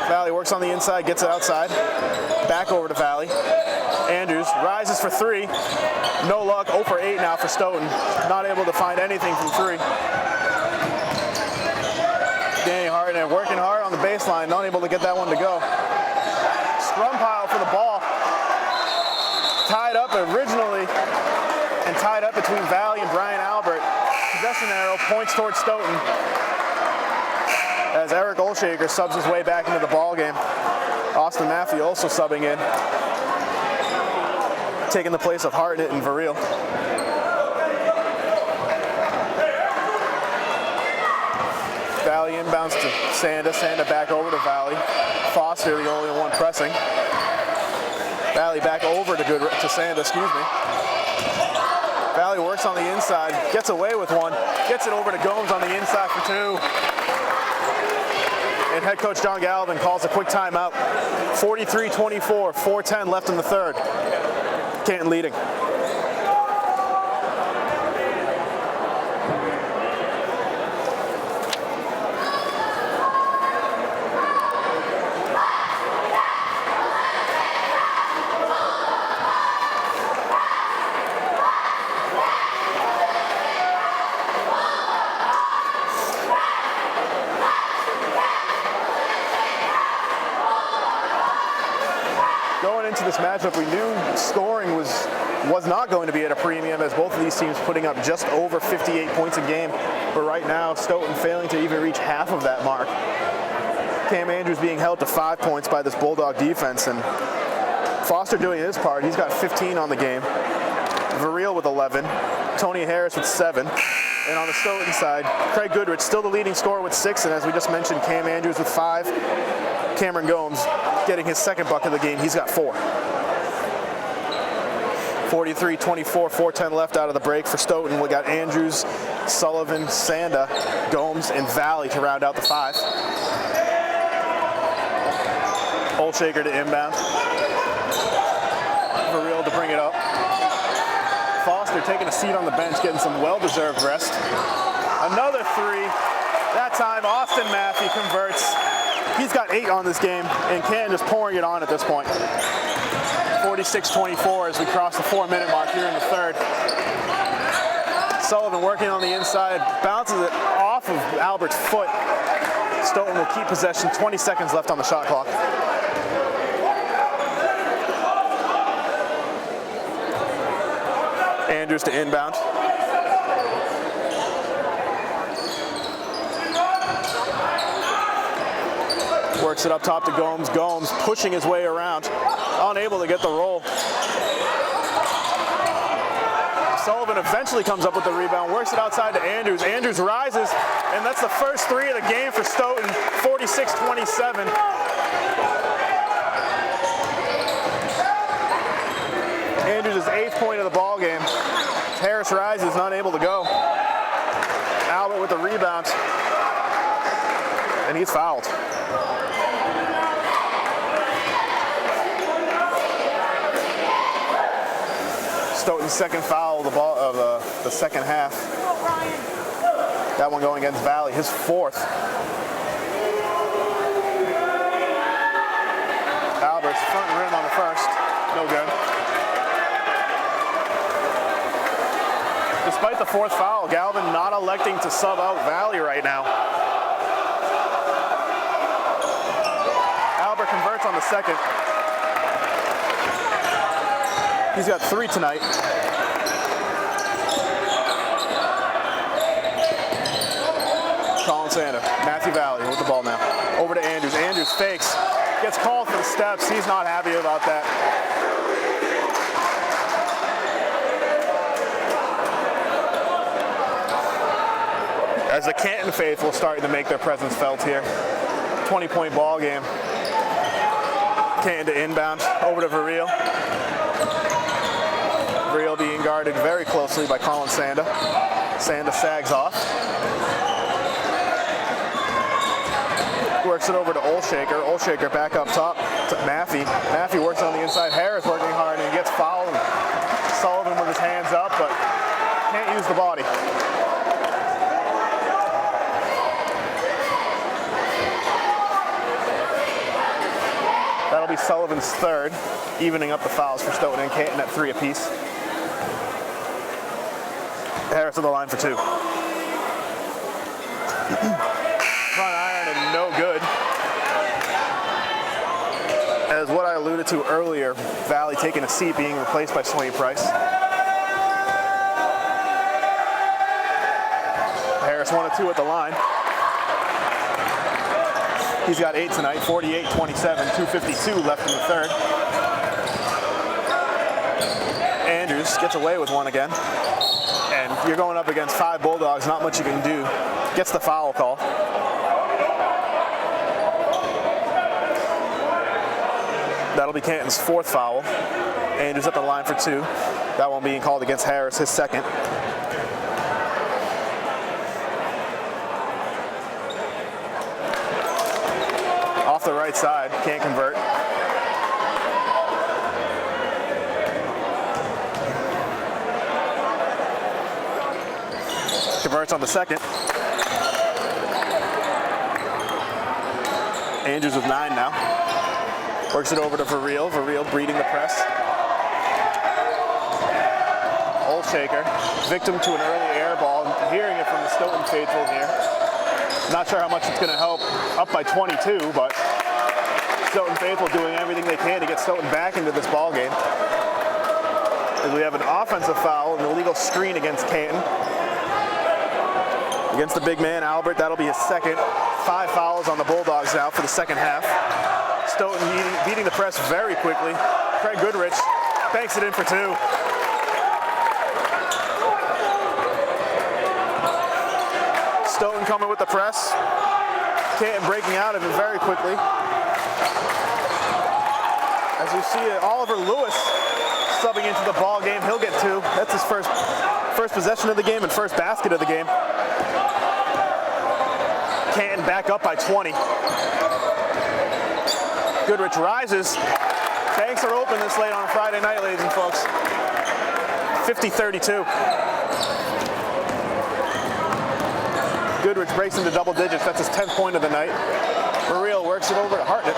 Valley works on the inside, gets it outside. Back over to Valley. Andrews rises for 3. No luck, 0 for 8 now for Stoughton. Not able to find anything from 3. Danny Harden working hard on the baseline, not able to get that one to go. Scrum pile for the ball. Tied up originally, and tied up between Valley and Brian Albert. Possession arrow points towards Stoughton. As Eric Olshaker subs his way back into the ball game. Austin Maffey also subbing in, taking the place of Hartnett and Verriel. Valley inbounds to Sanda. Sanda back over to Valley. Foster the only one pressing. Valley back over to Sanda, excuse me. Valley works on the inside, gets away with one, gets it over to Gomes on the inside for 2. And head coach John Galvin calls a quick timeout. 43-24, 4:10 left in the third. Canton leading. Going into this matchup, we knew scoring was not going to be at a premium, as both of these teams putting up just over 58 points a game. But right now, Stoughton failing to even reach half of that mark. Cam Andrews being held to 5 points by this Bulldog defense, and Foster doing his part. He's got 15 on the game. Verriel with 11. Tony Harris with 7. And on the Stoughton side, Craig Goodrich still the leading scorer with 6, and as we just mentioned, Cam Andrews with 5. Cameron Gomes getting his second bucket of the game. He's got 4. 43-24, 4:10 left out of the break for Stoughton. We got Andrews, Sullivan, Sanda, Gomes, and Valley to round out the 5. Olshaker to inbound. Verriel to bring it up. Foster taking a seat on the bench, getting some well-deserved rest. Another 3. That time, Austin Maffey converts. He's got 8 on this game, and Canton just pouring it on at this point. 46-24 as we cross the 4-minute mark here in the third. Sullivan working on the inside, bounces it off of Albert's foot. Stoughton will keep possession, 20 seconds left on the shot clock. Andrews to inbound. Works it up top to Gomes. Gomes pushing his way around, unable to get the roll. Sullivan eventually comes up with the rebound, works it outside to Andrews. Andrews rises, and that's the first 3 of the game for Stoughton, 46-27. Andrews' 8th point of the ball game. Harris rises, not able to go. Albert with the rebound, and he's fouled. Stoughton's second foul of the second half. That one going against Valley, his 4th. Albert's front rim on the first, no good. Despite the 4th foul, Galvin not electing to sub out Valley right now. Albert converts on the second. He's got 3 tonight. Colin Santa, Matthew Valley with the ball now. Over to Andrews. Andrews fakes, gets called for the steps. He's not happy about that. As the Canton faithful starting to make their presence felt here. 20-point ball game. Canton to inbound, over to Verreel. Verreel being guarded very closely by Colin Sanda. Sanda sags off. Works it over to Olshaker. Olshaker back up top to Maffey. Maffey works on the inside. Harris working hard and he gets fouled. Sullivan with his hands up, but can't use the body. That'll be Sullivan's 3rd, evening up the fouls for Stoughton and Canton at 3 apiece. Harris on the line for 2. Front iron and no good. As what I alluded to earlier, Valley taking a seat, being replaced by Swain Price. Harris 1 of 2 at the line. He's got 8 tonight, 48-27, 2:52 left in the third. Andrews gets away with one again. And you're going up against 5 Bulldogs, not much you can do. Gets the foul call. That'll be Canton's 4th foul. Andrews at the line for 2. That one being called against Harris, his 2nd. Off the right side, can't convert. Converts on the second. Andrews with 9 now. Works it over to Verreel. Verreel breeding the press. Olshaker, victim to an early air ball. Hearing it from the Stoughton faithful here. Not sure how much it's going to help. Up by 22, but Stoughton faithful doing everything they can to get Stoughton back into this ball game. As we have an offensive foul, an illegal screen against Canton. Against the big man, Albert, that'll be his 2nd. 5 fouls on the Bulldogs now for the second half. Stoughton beating the press very quickly. Craig Goodrich banks it in for 2. Stoughton coming with the press. Canton breaking out of it very quickly. As you see Oliver Lewis subbing into the ball game. He'll get 2. That's his first possession of the game and first basket of the game. Canton back up by 20. Goodrich rises. Banks are open this late on a Friday night, ladies and folks. 50-32. Goodrich breaks into double digits. That's his 10th point of the night. Muriel works it over to Hartnett.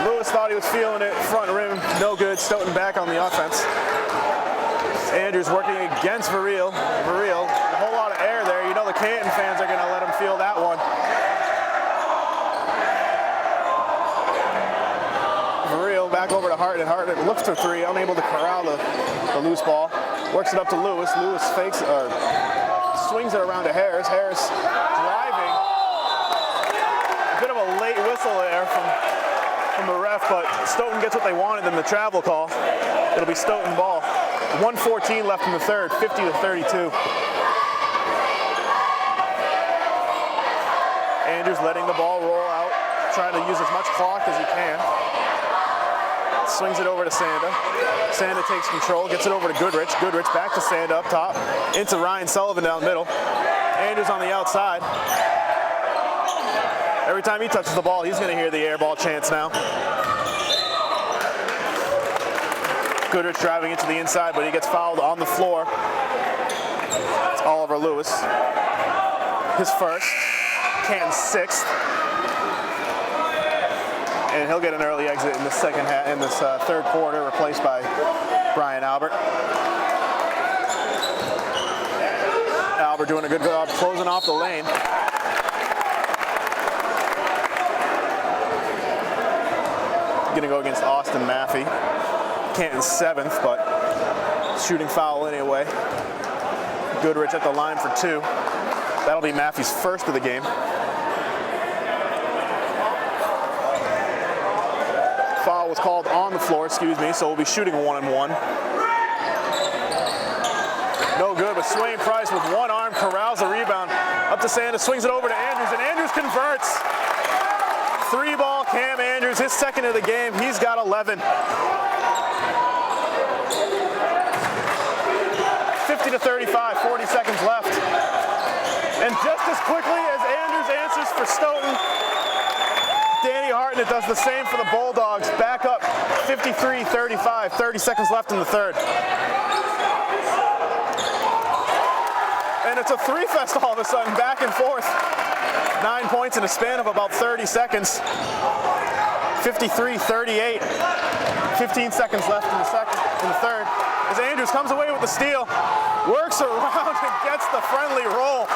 Lewis thought he was feeling it. Front rim, no good. Stoughton back on the offense. Andrews working against Muriel. Muriel, a whole lot of air there. You know the Canton fans are going to let him feel that one. Muriel back over to Hartnett. Hartnett looks for three, unable to corral the loose ball. Works it up to Lewis. Lewis fakes, swings it around to Harris. Harris driving. A bit of a late whistle there from the ref, but Stoughton gets what they wanted in the travel call. It'll be Stoughton ball. 1:14 left in the third, 50-32. Andrews letting the ball roll out, trying to use as much clock as he can. Swings it over to Sanda. Sanda takes control, gets it over to Goodrich. Goodrich back to Sanda up top, into Ryan Sullivan down middle. Andrews on the outside. Every time he touches the ball, he's going to hear the air ball chants now. Goodrich driving into the inside, but he gets fouled on the floor. It's Oliver Lewis. His first. Canton's sixth. And he'll get an early exit in the second half, in this third quarter, replaced by Brian Albert. Albert doing a good job closing off the lane. Gonna go against Austin Maffey. Canton's seventh, but shooting foul anyway. Goodrich at the line for two. That'll be Maffey's first of the game. Foul was called on the floor, so we'll be shooting 1-and-1. No good, but Swain Price with one arm corrals the rebound. Up to Sanders, swings it over to Andrews, and Andrews converts. Three ball, Cam Andrews, his second of the game. He's got 11. 50-35, 40 seconds left. And just as quickly as Andrews answers for Stoughton, Danny Hartnett does the same for the Bulldogs. Back up 53-35, 30 seconds left in the third. And it's a three fest all of a sudden, back and forth. 9 points in a span of about 30 seconds. 53-38. 15 seconds left in the third. As Andrews comes away with the steal, works around and gets the friendly roll.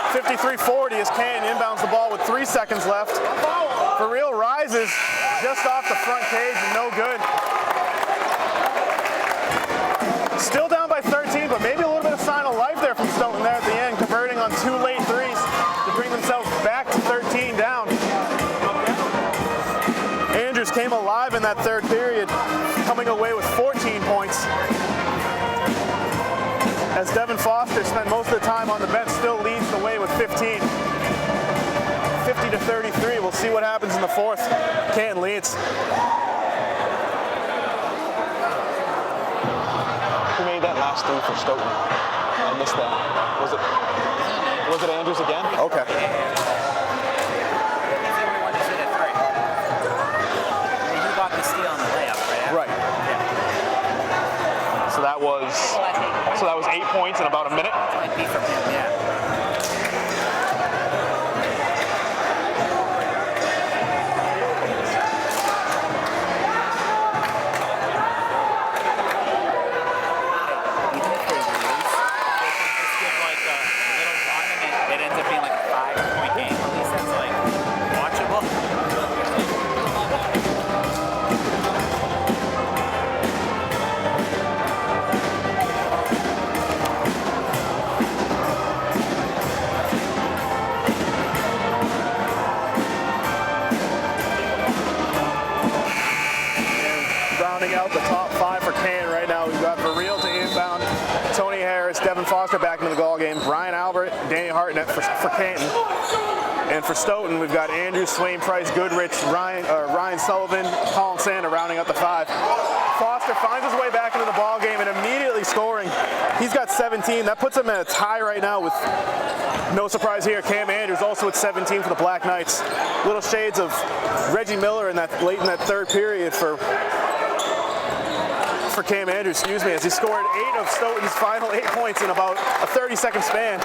53-40 as Canton inbounds the ball with 3 seconds left. For real rises just off the front cage and no good. Still down by 13, but maybe a little bit of sign of life there from Stoughton there at the end, converting on 2 late threes to bring themselves back to 13 down. Andrews came alive in that third period, coming away with 14 points. As Devin Foster spent most of the time on the bench, still leads the way with 15. 50-33, we'll see what happens in the fourth. Canton leads.
Who made that last three for Stoughton? I missed that. Was it Andrews again?
Okay.
He's the only one to shoot at three. He got the steal on the layup, right?
Right.
Yeah.
So that was 8 points in about a minute.
Might be from him, yeah.
Out the top five for Canton right now. We've got Verreel to inbound, Tony Harris, Devin Foster back into the ball game, Brian Albert, Danny Hartnett for Canton. And for Stoughton, we've got Andrews, Swain Price, Goodrich, Ryan Sullivan, Colin Sanda rounding out the five. Foster finds his way back into the ball game and immediately scoring. He's got 17. That puts him in a tie right now with, no surprise here, Cam Andrews also at 17 for the Black Knights. Little shades of Reggie Miller late in that third period for for Cam Andrews, as he scored 8 of Stoughton's final 8 points in about a 30-second span,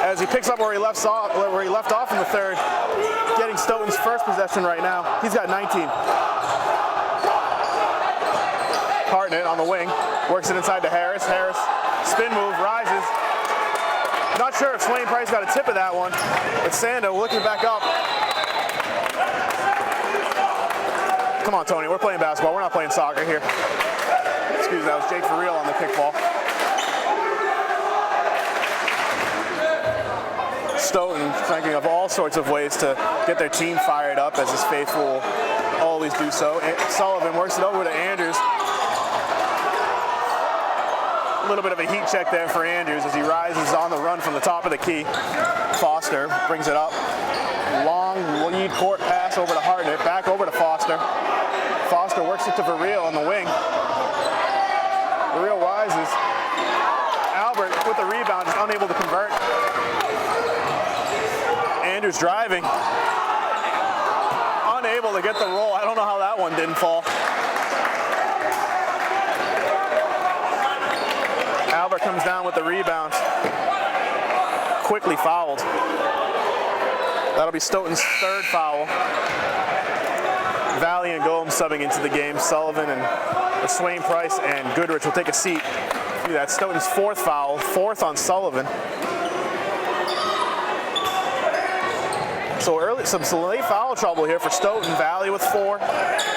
as he picks up where he left off in the third, getting Stoughton's first possession right now. He's got 19. Hartnett on the wing, works it inside to Harris. Harris, spin move, rises. Not sure if Swain Price got a tip of that one, but Sando looking back up. Come on, Tony, we're playing basketball. We're not playing soccer here. Excuse me, that was Jake for real on the kickball. Stoughton thinking of all sorts of ways to get their team fired up, as his faithful will always do so. And Sullivan works it over to Andrews. A little bit of a heat check there for Andrews as he rises on the run from the top of the key. Foster brings it up. Long lead court pass over to Hartnett, back over to Foster. Foster works it to Verriel on the wing. Verriel rises. Albert with the rebound is unable to convert. Andrews driving. Unable to get the roll. I don't know how that one didn't fall. Albert comes down with the rebound. Quickly fouled. That'll be Stoughton's third foul. Valley and Gomes subbing into the game. Sullivan and Swain Price and Goodrich will take a seat. That's Stoughton's fourth foul, fourth on Sullivan. So early, some late foul trouble here for Stoughton. Valley with 4.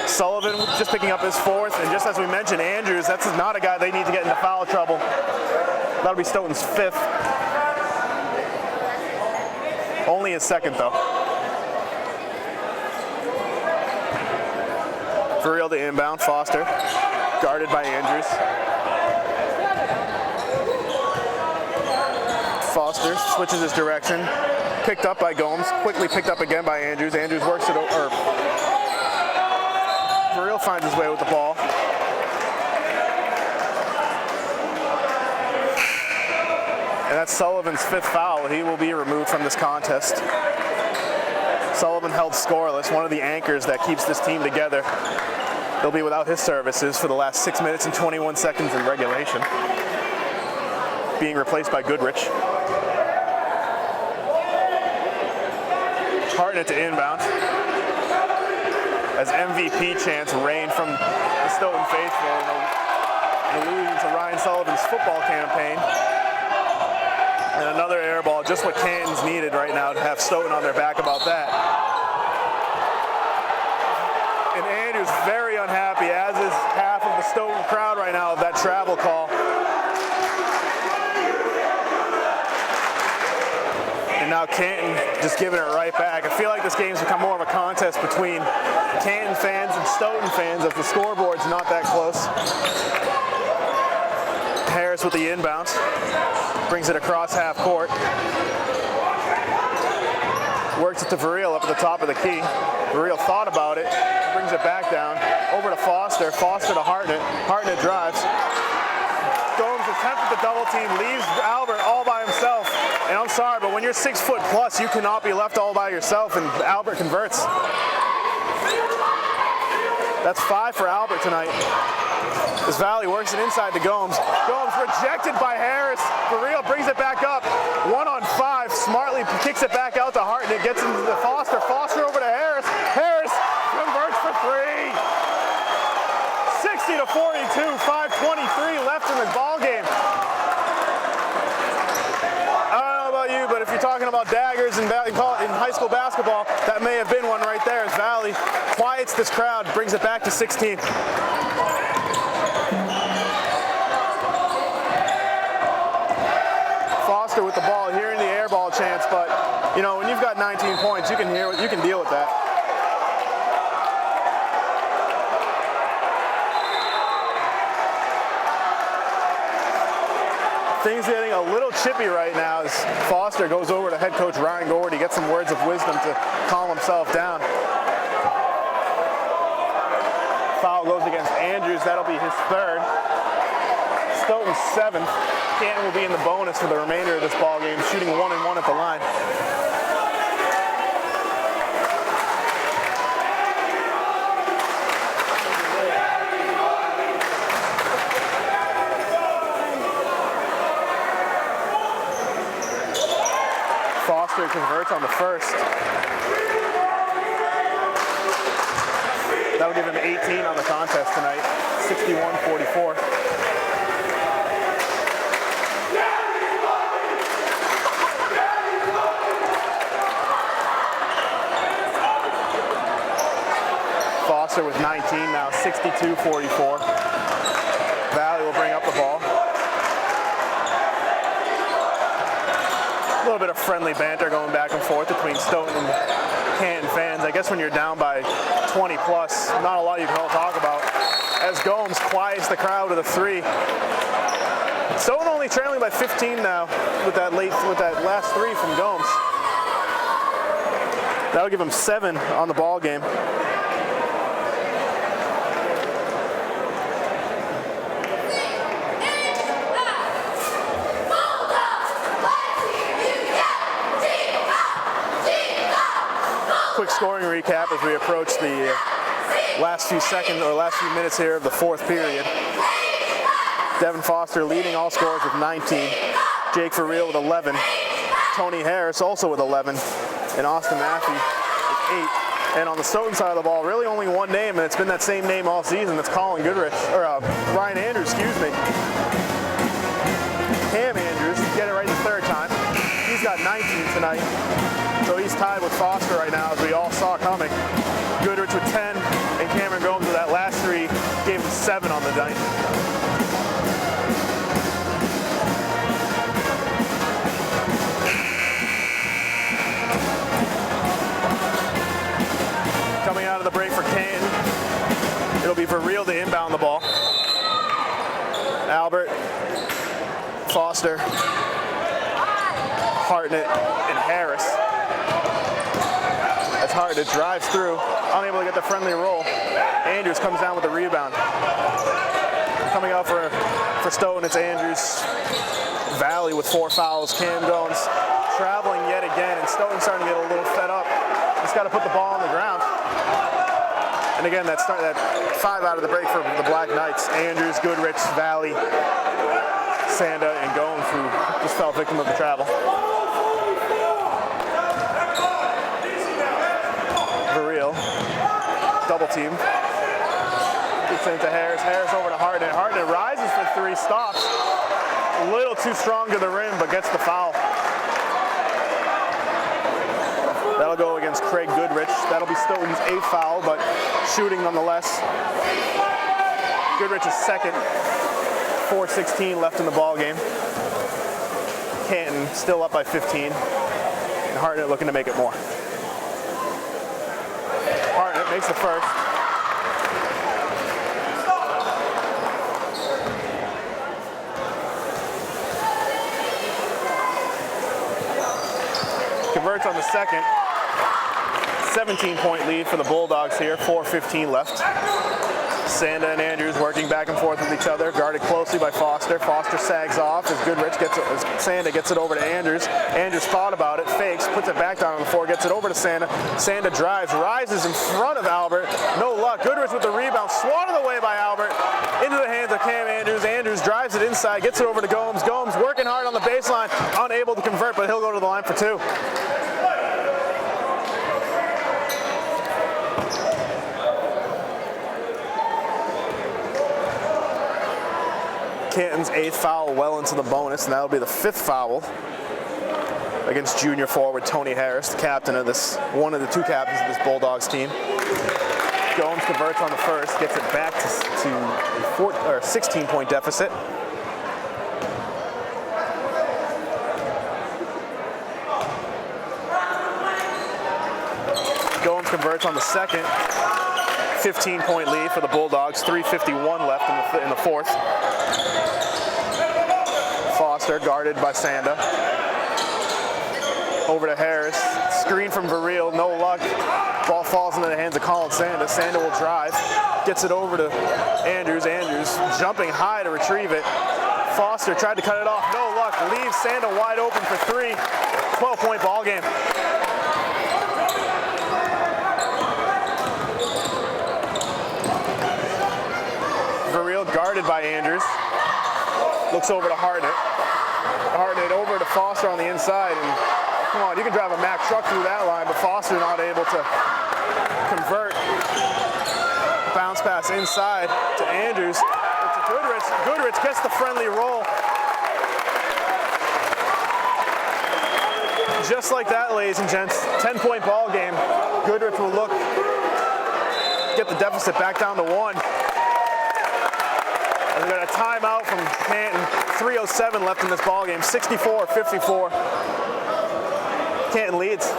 Sullivan just picking up his 4th. And just as we mentioned, Andrews, that's not a guy they need to get into foul trouble. That'll be Stoughton's 5th. Only his 2nd, though. Verriel to inbound. Foster, guarded by Andrews. Foster switches his direction. Picked up by Gomes, quickly picked up again by Andrews. Andrews works it over. Verriel finds his way with the ball. And that's Sullivan's 5th foul. He will be removed from this contest. Sullivan held scoreless, one of the anchors that keeps this team together. He'll be without his services for the last 6 minutes and 21 seconds in regulation, being replaced by Goodrich. Hartnett to inbound as MVP chants reign from the Stoughton faithful in allusion to Ryan Sullivan's football campaign. And another air ball, just what Canton's needed right now to have Stoughton on their back about that. And Andrews very unhappy, as is half of the Stoughton crowd right now, of that travel call. And now Canton just giving it right back. I feel like this game's become more of a contest between Canton fans and Stoughton fans, as the scoreboard's not that close. Harris with the inbound. Brings it across half court. Works it to Verriel up at the top of the key. Verriel thought about it. Brings it back down. Over to Foster. Foster to Hartnett. Hartnett drives. Gomes attempted the double team. Leaves Albert all by himself. And I'm sorry, but when you're 6 foot plus, you cannot be left all by yourself, and Albert converts. That's 5 for Albert tonight. As Valley works it inside to Gomes. Gomes rejected by Harris. Verriel brings it back up. 1-on-5. Smartly kicks it back out to Hartnett. Gets into the Foster. Foster over to Harris. Harris converts for 3. 60-42. 5:23 left in the ball game. But if you're talking about daggers in high school basketball, that may have been one right there, as Valley quiets this crowd, brings it back to 16. Foster with the ball, hearing the air ball chants, but you know, when you've got 19 points, you can deal with that. Things getting a little chippy right now as Foster goes over to head coach Ryan Gordy, gets some words of wisdom to calm himself down. Foul goes against Andrews. That'll be his 3rd. Stoughton's 7th. Canton will be in the bonus for the remainder of this ball game, shooting 1-1 at the line. Foster converts on the first. That'll give him 18 on the contest tonight, 61-44. Foster with 19 now, 62-44. Valley will bring up the ball. A little bit of friendly banter going back and forth between Stoughton and Canton fans. I guess when you're down by 20 plus, not a lot you can all talk about. As Gomes quiets the crowd with a three. Stoughton only trailing by 15 now with that last three from Gomes. That'll give him 7 on the ball game. Quick scoring recap as we approach the last few seconds or last few minutes here of the fourth period. Devin Foster leading all scorers with 19. Jake Verreel with 11. Tony Harris also with 11. And Austin Maffey with 8. And on the Stoughton side of the ball, really only one name, and it's been that same name all season. That's Ryan Andrews, excuse me. Cam Andrews, get it right the third time. He's got 19 tonight. So he's tied with Foster right now, as we all saw coming. Goodrich with 10, and Cameron Gomes with that last three gave him 7 on the night. Coming out of the break for Canton, it'll be Verreel to inbound the ball. Albert, Foster, Hartnett, and Harris. That's Hartnett drives through, unable to get the friendly roll. Andrews comes down with the rebound. Coming out for Stoughton, it's Andrews. Valley with 4 fouls. Cam Gomes traveling yet again, and Stoughton's starting to get a little fed up. He's got to put the ball on the ground. And again, that 5 out of the break for the Black Knights. Andrews, Goodrich, Valley, Sanda, and Gomes, who just fell victim of the travel. Verreel, double team. Gets into Harris. Harris over to Hartnett. Hartnett rises for 3, stops. A little too strong to the rim, but gets the foul. That'll go against Craig Goodrich. That'll be Stoughton's 8th foul, but shooting nonetheless. Goodrich's second. 4:16 left in the ball game. Canton still up by 15. And Hartnett looking to make it more. Hartnett makes the first. Converts on the second. 17-point lead for the Bulldogs here, 4:15 left. Sanda and Andrews working back and forth with each other, guarded closely by Foster. Foster sags off as Sanda gets it over to Andrews. Andrews thought about it, fakes, puts it back down on the floor, gets it over to Sanda. Sanda drives, rises in front of Albert. No luck. Goodrich with the rebound, swatted away by Albert. Into the hands of Cam Andrews. Andrews drives it inside, gets it over to Gomes. Gomes working hard on the baseline, unable to convert, but he'll go to the line for 2. Canton's 8th foul well into the bonus, and that'll be the 5th foul against junior forward Tony Harris, the captain of this, one of the 2 captains of this Bulldogs team. Gomes converts on the first, gets it back to a 16-point deficit. Gomes converts on the second. 15-point lead for the Bulldogs. 3:51 left in the fourth. Foster guarded by Sanda. Over to Harris. Screen from Verreel. No luck. Ball falls into the hands of Colin Sanda. Sanda will drive. Gets it over to Andrews. Andrews jumping high to retrieve it. Foster tried to cut it off. No luck. Leaves Sanda wide open for 3. 12-point ball game. Verreel guarded by Andrews. Looks over to Hartnett. Hartnett over to Foster on the inside, and come on, you can drive a Mack truck through that line, but Foster not able to convert. Bounce pass inside to Andrews. To Goodrich. Goodrich gets the friendly roll. Just like that, ladies and gents, 10-point ball game. Goodrich will look, get the deficit back down to 1. We've got a timeout from Canton. 3:07 left in this ball game. 64-54. Canton leads.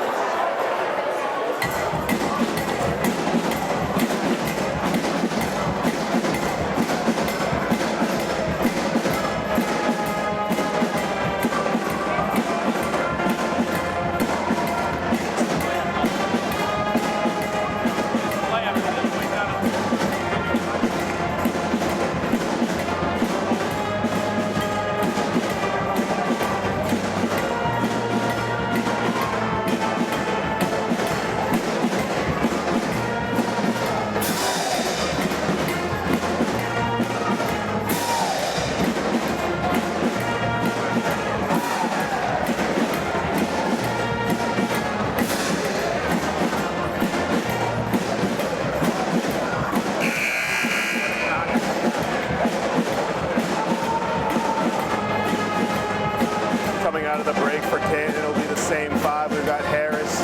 Coming out of the break for Canton, it'll be the same 5. We've got Harris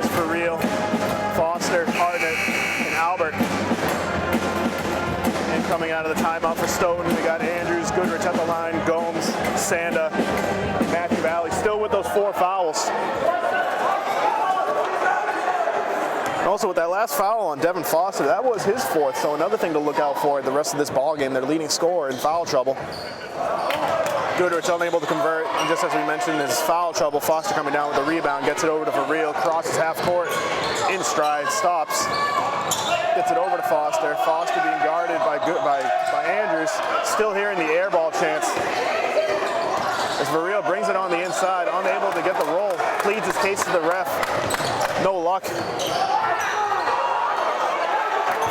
for real, Foster, Hartnett, and Albert. And coming out of the timeout for Stoughton, we got Andrews, Goodrich at the line, Gomes, Sanda, Matthew Valley, still with those 4 fouls. And also with that last foul on Devin Foster, that was his 4th, so another thing to look out for the rest of this ball game, their leading scorer in foul trouble. Goodrich unable to convert, and just as we mentioned, his foul trouble. Foster coming down with the rebound, gets it over to Verreal, crosses half court, in stride, stops, gets it over to Foster. Foster being guarded by Andrews, still hearing the air ball chants. As Verreal brings it on the inside, unable to get the roll, pleads his case to the ref. No luck.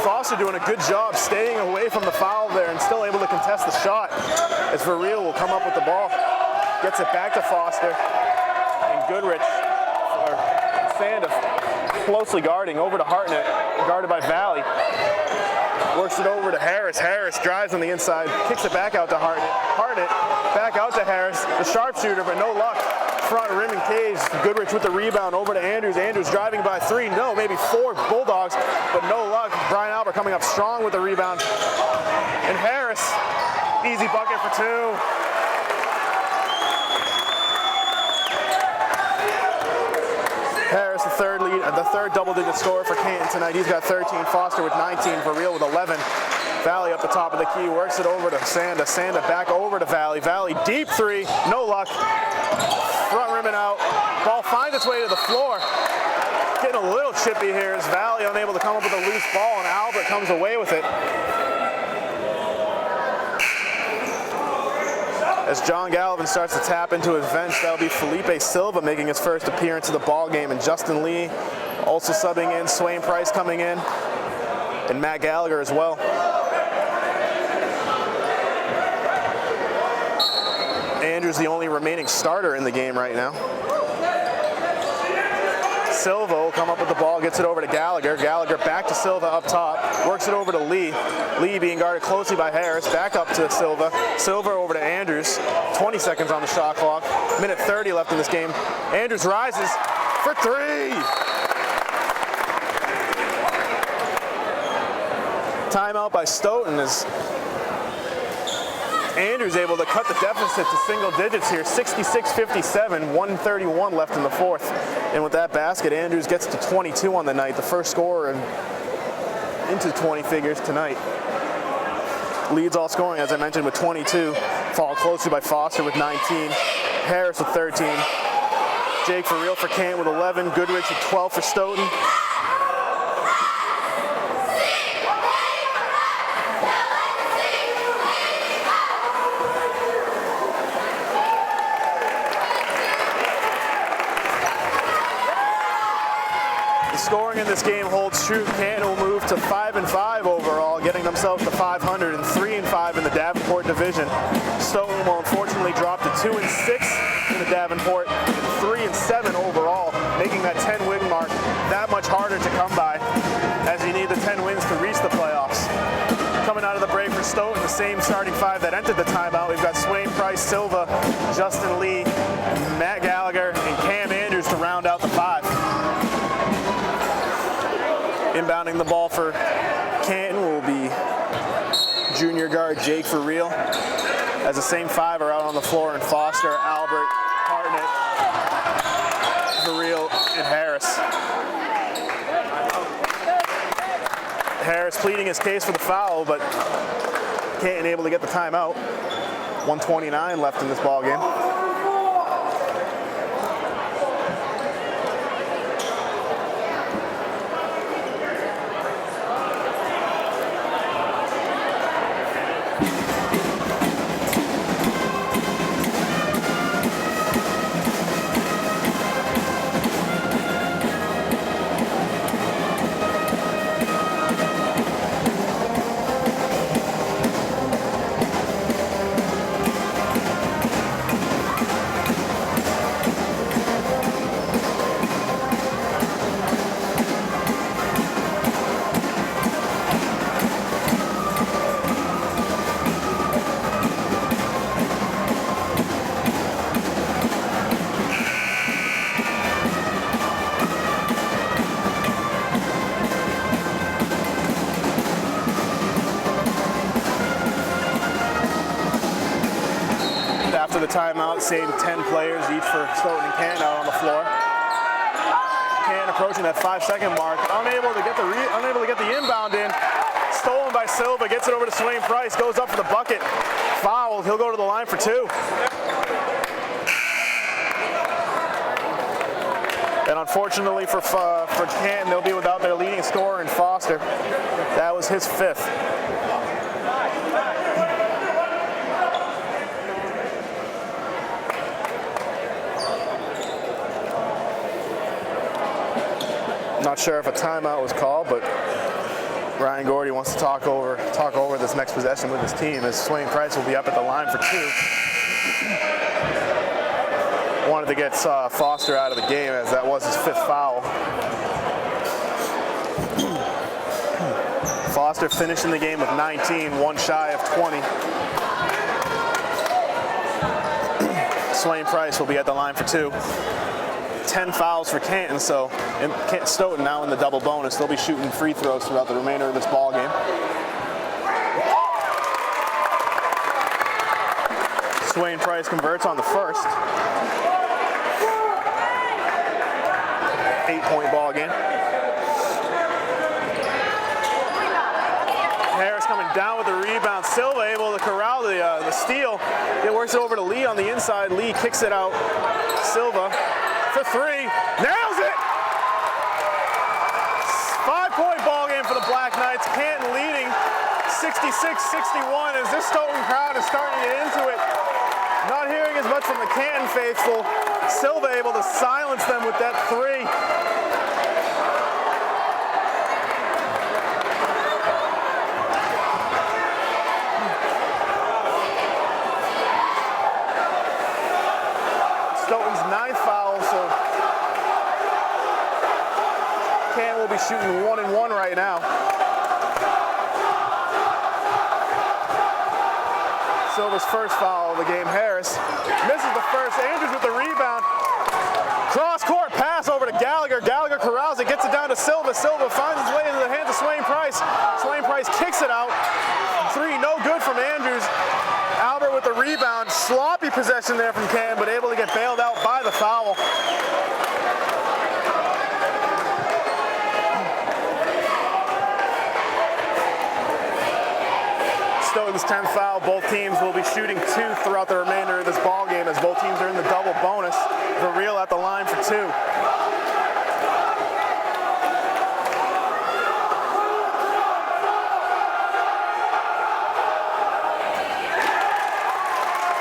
Foster doing a good job staying away from the foul there and still able to contest the shot. As Verreal will come up with the ball, gets it back to Foster, and Goodrich, or Sanda, closely guarding, over to Hartnett, guarded by Valley. Works it over to Harris. Harris drives on the inside, kicks it back out to Hartnett. Hartnett back out to Harris, the sharpshooter, but no luck. Front rim engaged. Goodrich with the rebound over to Andrews. Andrews driving by 3, no, maybe 4 Bulldogs, but no luck. Brian Albert coming up strong with the rebound. And Harris, easy bucket for 2. Harris, the third double-digit scorer for Canton tonight. He's got 13. Foster with 19. Verreal with 11. Valley up the top of the key, works it over to Sanda. Sanda back over to Valley. Valley deep 3, no luck. Front rim and out. Ball finds its way to the floor. Getting a little chippy here as Valley unable to come up with a loose ball, and Albert comes away with it. As John Gallivan starts to tap into his bench, that'll be Felipe Silva making his first appearance of the ball game, and Justin Lee also subbing in, Swain Price coming in, and Matt Gallagher as well. Andrews the only remaining starter in the game right now. Silva will come up with the ball, gets it over to Gallagher. Gallagher back to Silva up top, works it over to Lee. Lee being guarded closely by Harris, back up to Silva. Silva over to Andrews. 20 seconds on the shot clock. Minute 30 left in this game. Andrews rises for 3. Timeout by Stoughton as Andrews able to cut the deficit to single digits here, 66-57, 1:31 left in the 4th. And with that basket, Andrews gets to 22 on the night, the first scorer into 20 figures tonight. Leads all scoring, as I mentioned, with 22, followed closely by Foster with 19, Harris with 13, Jake Verreal for Canton with 11, Goodrich with 12 for Stoughton. scoring in this game holds true, Canton will move to 5-5 overall, getting themselves to 500 and 3-5 in the Davenport division. Stoughton will unfortunately drop to 2-6 in the Davenport, and 3-7 overall, making that 10-win mark that much harder to come by, as you need the 10 wins to reach the playoffs. Coming out of the break for Stoughton, the same starting five that entered the timeout. We've got Swain Price, Silva, Justin Lee, Matt Gallagher, and Cam Andrews to round out the five. Inbounding the ball for Canton will be junior guard Jake for real, as the same five are out on the floor in Foster, Albert, Hartnett, Verreel, and Harris. Harris pleading his case for the foul, but Canton able to get the timeout. 1:29 left in this ball game. After the timeout, same 10 players each for Stoughton and Canton out on the floor. Canton approaching that 5-second mark, unable to get the inbound in. Stolen by Silva, gets it over to Swain Price, goes up for the bucket, fouled. He'll go to the line for two. And unfortunately for Canton, they'll be without their leading scorer in Foster. That was his fifth. Not sure if a timeout was called, but Ryan Gordy wants to talk over this next possession with his team, as Swain Price will be up at the line for two. Wanted to get Foster out of the game, as that was his fifth foul. Foster finishing the game with 19, one shy of 20. Swain Price will be at the line for two. 10 fouls for Canton, so Stoughton now in the double bonus. They'll be shooting free throws throughout the remainder of this ball game. Swain Price converts on the first. 8-point ball game. Harris coming down with the rebound. Silva able to corral the steal. It works it over to Lee on the inside. Lee kicks it out. Silva for three, nails it! 5-point ball game for the Black Knights. Canton leading 66-61 as this Stoughton crowd is starting to get into it. Not hearing as much from the Canton faithful. Silva able to silence them with that three. Stoughton's ninth foul, so Canton will be shooting 1-1 right now. Silva's first foul of the game. Harris misses the first. Andrews with the rebound. Cross-court pass over to Gallagher. Gallagher corrals it, gets it down to Silva. Silva finds his way into the hands of Swain Price. Swain Price kicks it out. Three, no good from Andrews. Albert with the rebound. Sloppy possession there from Canton, but able to get bailed out by the foul. Stoughton's 10th foul. Both teams will be shooting two throughout the remainder of this ball game, as both teams are in the double bonus. Verreel at the line for two.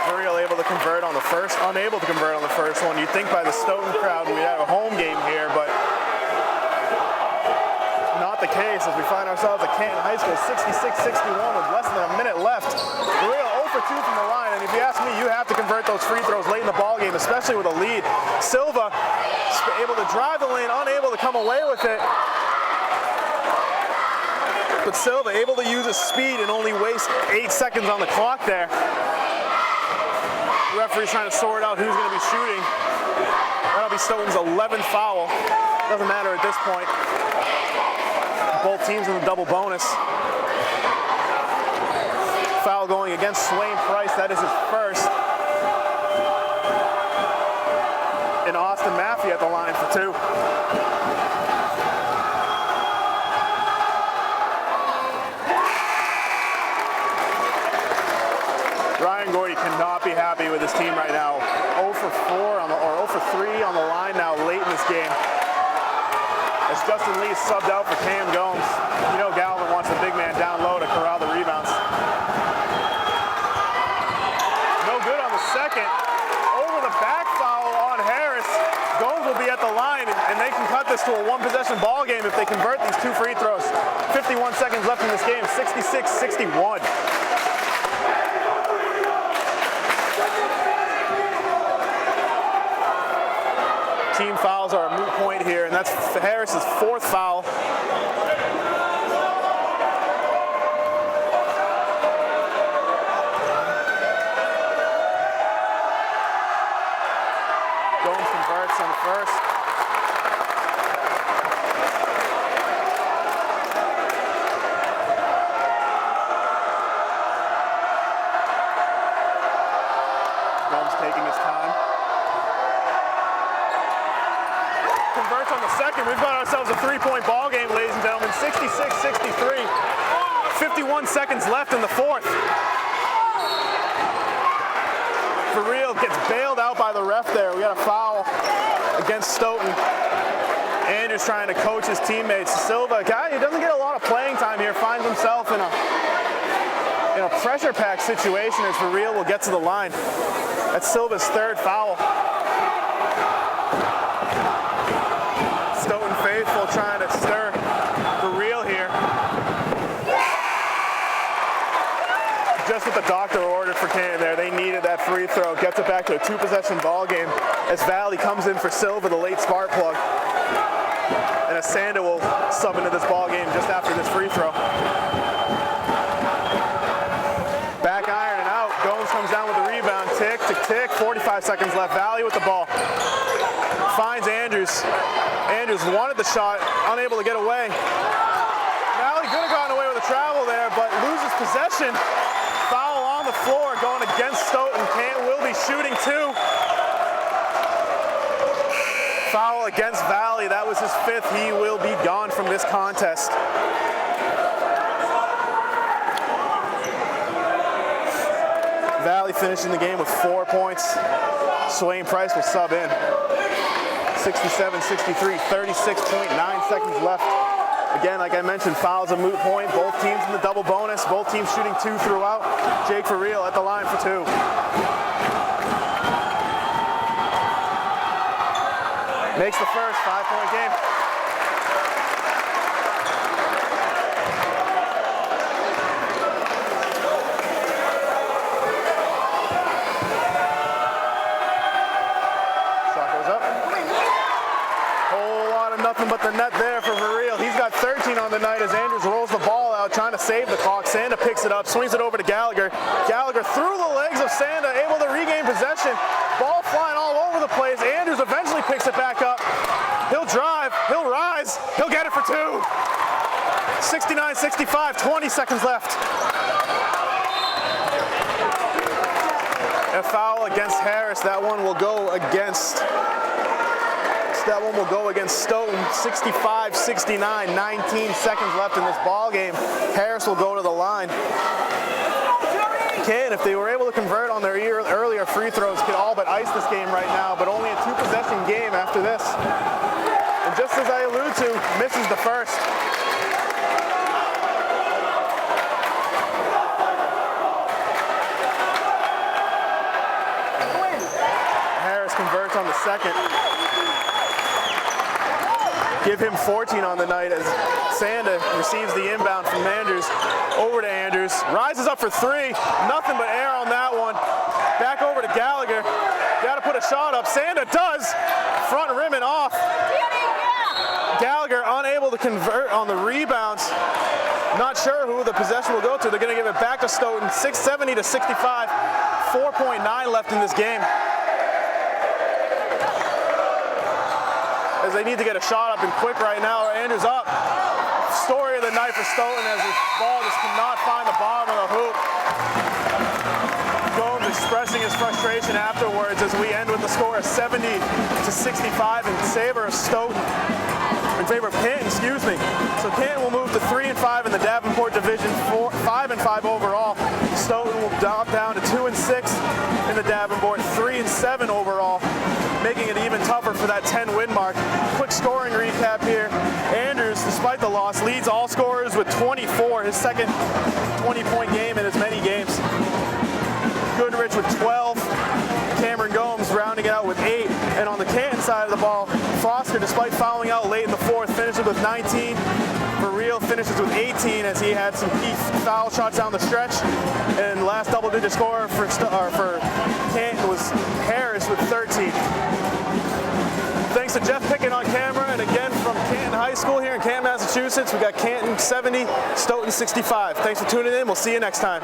Verreel able to convert on the first, unable to convert on the first one. You'd think by the Stoughton crowd we'd have a home game here, but the case as we find ourselves at Canton High School, 66-61 with less than a minute left. Real 0 for 2 from the line, and if you ask me, you have to convert those free throws late in the ball game, especially with a lead. Silva able to drive the lane, unable to come away with it. But Silva able to use his speed and only waste 8 seconds on the clock there. The referee's trying to sort out who's going to be shooting. That'll be Stoughton's 11th foul. Doesn't matter at this point. Both teams in the double bonus. Foul going against Swain Price. That is his first. And Austin Maffey at the line for 2. Ryan Gordy cannot be happy with his team right now. 0 for 4 on the, or 0 for 3 on the line now late in this game. As Justin Lee subbed out for Cam Gomes. You know Galvin wants the big man down low to corral the rebounds. No good on the second. Over the back foul on Harris. Gomes will be at the line, and they can cut this to a one-possession ball game if they convert these 2 free throws. 51 seconds left in this game, 66-61. Team fouls are a moot point here, and that's Harris's 4th foul. Gomes converts on the first. Gomes taking his time. Converts on the second. We've got ourselves a 3-point ball game, ladies and gentlemen. 66-63. 51 seconds left in the 4th. For real, gets bailed out by the ref there. We got a foul against Stoughton. Andrews trying to coach his teammates. Silva, guy who doesn't get a lot of playing time here, finds himself in a pressure-packed situation as For real will get to the line. That's Silva's 3rd foul. Stoughton faithful trying to stir For real here. Just what the doctor ordered for Canton there. They needed that free throw. Gets it back to a 2-possession ball game as Valley comes in for Silva, the late spark plug. And Asanda will sub into this ball game just after this free throw. Back iron and out. Gomes comes down with the rebound. Tick, tick, tick. 45 seconds left. Valley with the ball. Finds Andrews. Andrews wanted the shot, unable to get away. Valley could have gotten away with a travel there, but loses possession. Foul on the floor going against Stoughton. Canton will be shooting 2. Foul against Valley. That was his 5th. He will be gone from this contest. Valley finishing the game with 4 points. Swain Price will sub in. 67-63, 36.9 seconds left. Again, like I mentioned, fouls a moot point. Both teams in the double bonus. Both teams shooting 2 throughout. Jake For real at the line for 2. Makes the first 5-point game. Nothing but the net there for real. He's got 13 on the night as Andrews rolls the ball out, trying to save the clock. Sanda picks it up, swings it over to Gallagher. Gallagher through the legs of Sanda, able to regain possession. Ball flying all over the place. Andrews eventually picks it back up. He'll drive, he'll rise, he'll get it for 2. 69-65, 20 seconds left. A foul against Harris. That one will go against Stoughton. 65-69, 19 seconds left in this ball game. Harris will go to the line. Canton, if they were able to convert on their earlier free throws, could all but ice this game right now, but only a 2-possession game after this. And just as I alluded to, misses the first. Harris converts on the second. give him 14 on the night as Sanda receives the inbound from Andrews. Over to Andrews, rises up for three, nothing but air on that one. Back over to Gallagher, got to put a shot up. Sanda does, front rim and off. Gallagher unable to convert on the rebounds. Not sure who the possession will go to. They're going to give it back to Stoughton, 70 to 65, 4.9 left in this game. As they need to get a shot up and quick right now. Andrews up. Story of the night for Stoughton as the ball just cannot find the bottom of the hoop. Gomes expressing his frustration afterwards as we end with the score of 70 to 65 in favor of Stoughton. In favor of Canton, excuse me. So Canton will move to 3-5 in the Davenport division, 5-5 overall. Stoughton will drop down to 2-6 in the Davenport, 3-7 overall, making it even tougher for that 10-win mark. Quick scoring recap here. Andrews, despite the loss, leads all scorers with 24, his second 20-point game in as many games. Goodrich with 12. Cameron Gomes rounding it out with 8. And on the Canton side of the ball, Foster, despite fouling out late in the fourth, finishes with 19. Burrell finishes with 18 as he had some key foul shots down the stretch. And last double-digit scorer for Canton was Harris with 13. Thanks to Jeff Pickett on camera, and again from Canton High School here in Canton, Massachusetts, we got Canton 70, Stoughton 65. Thanks for tuning in. We'll see you next time.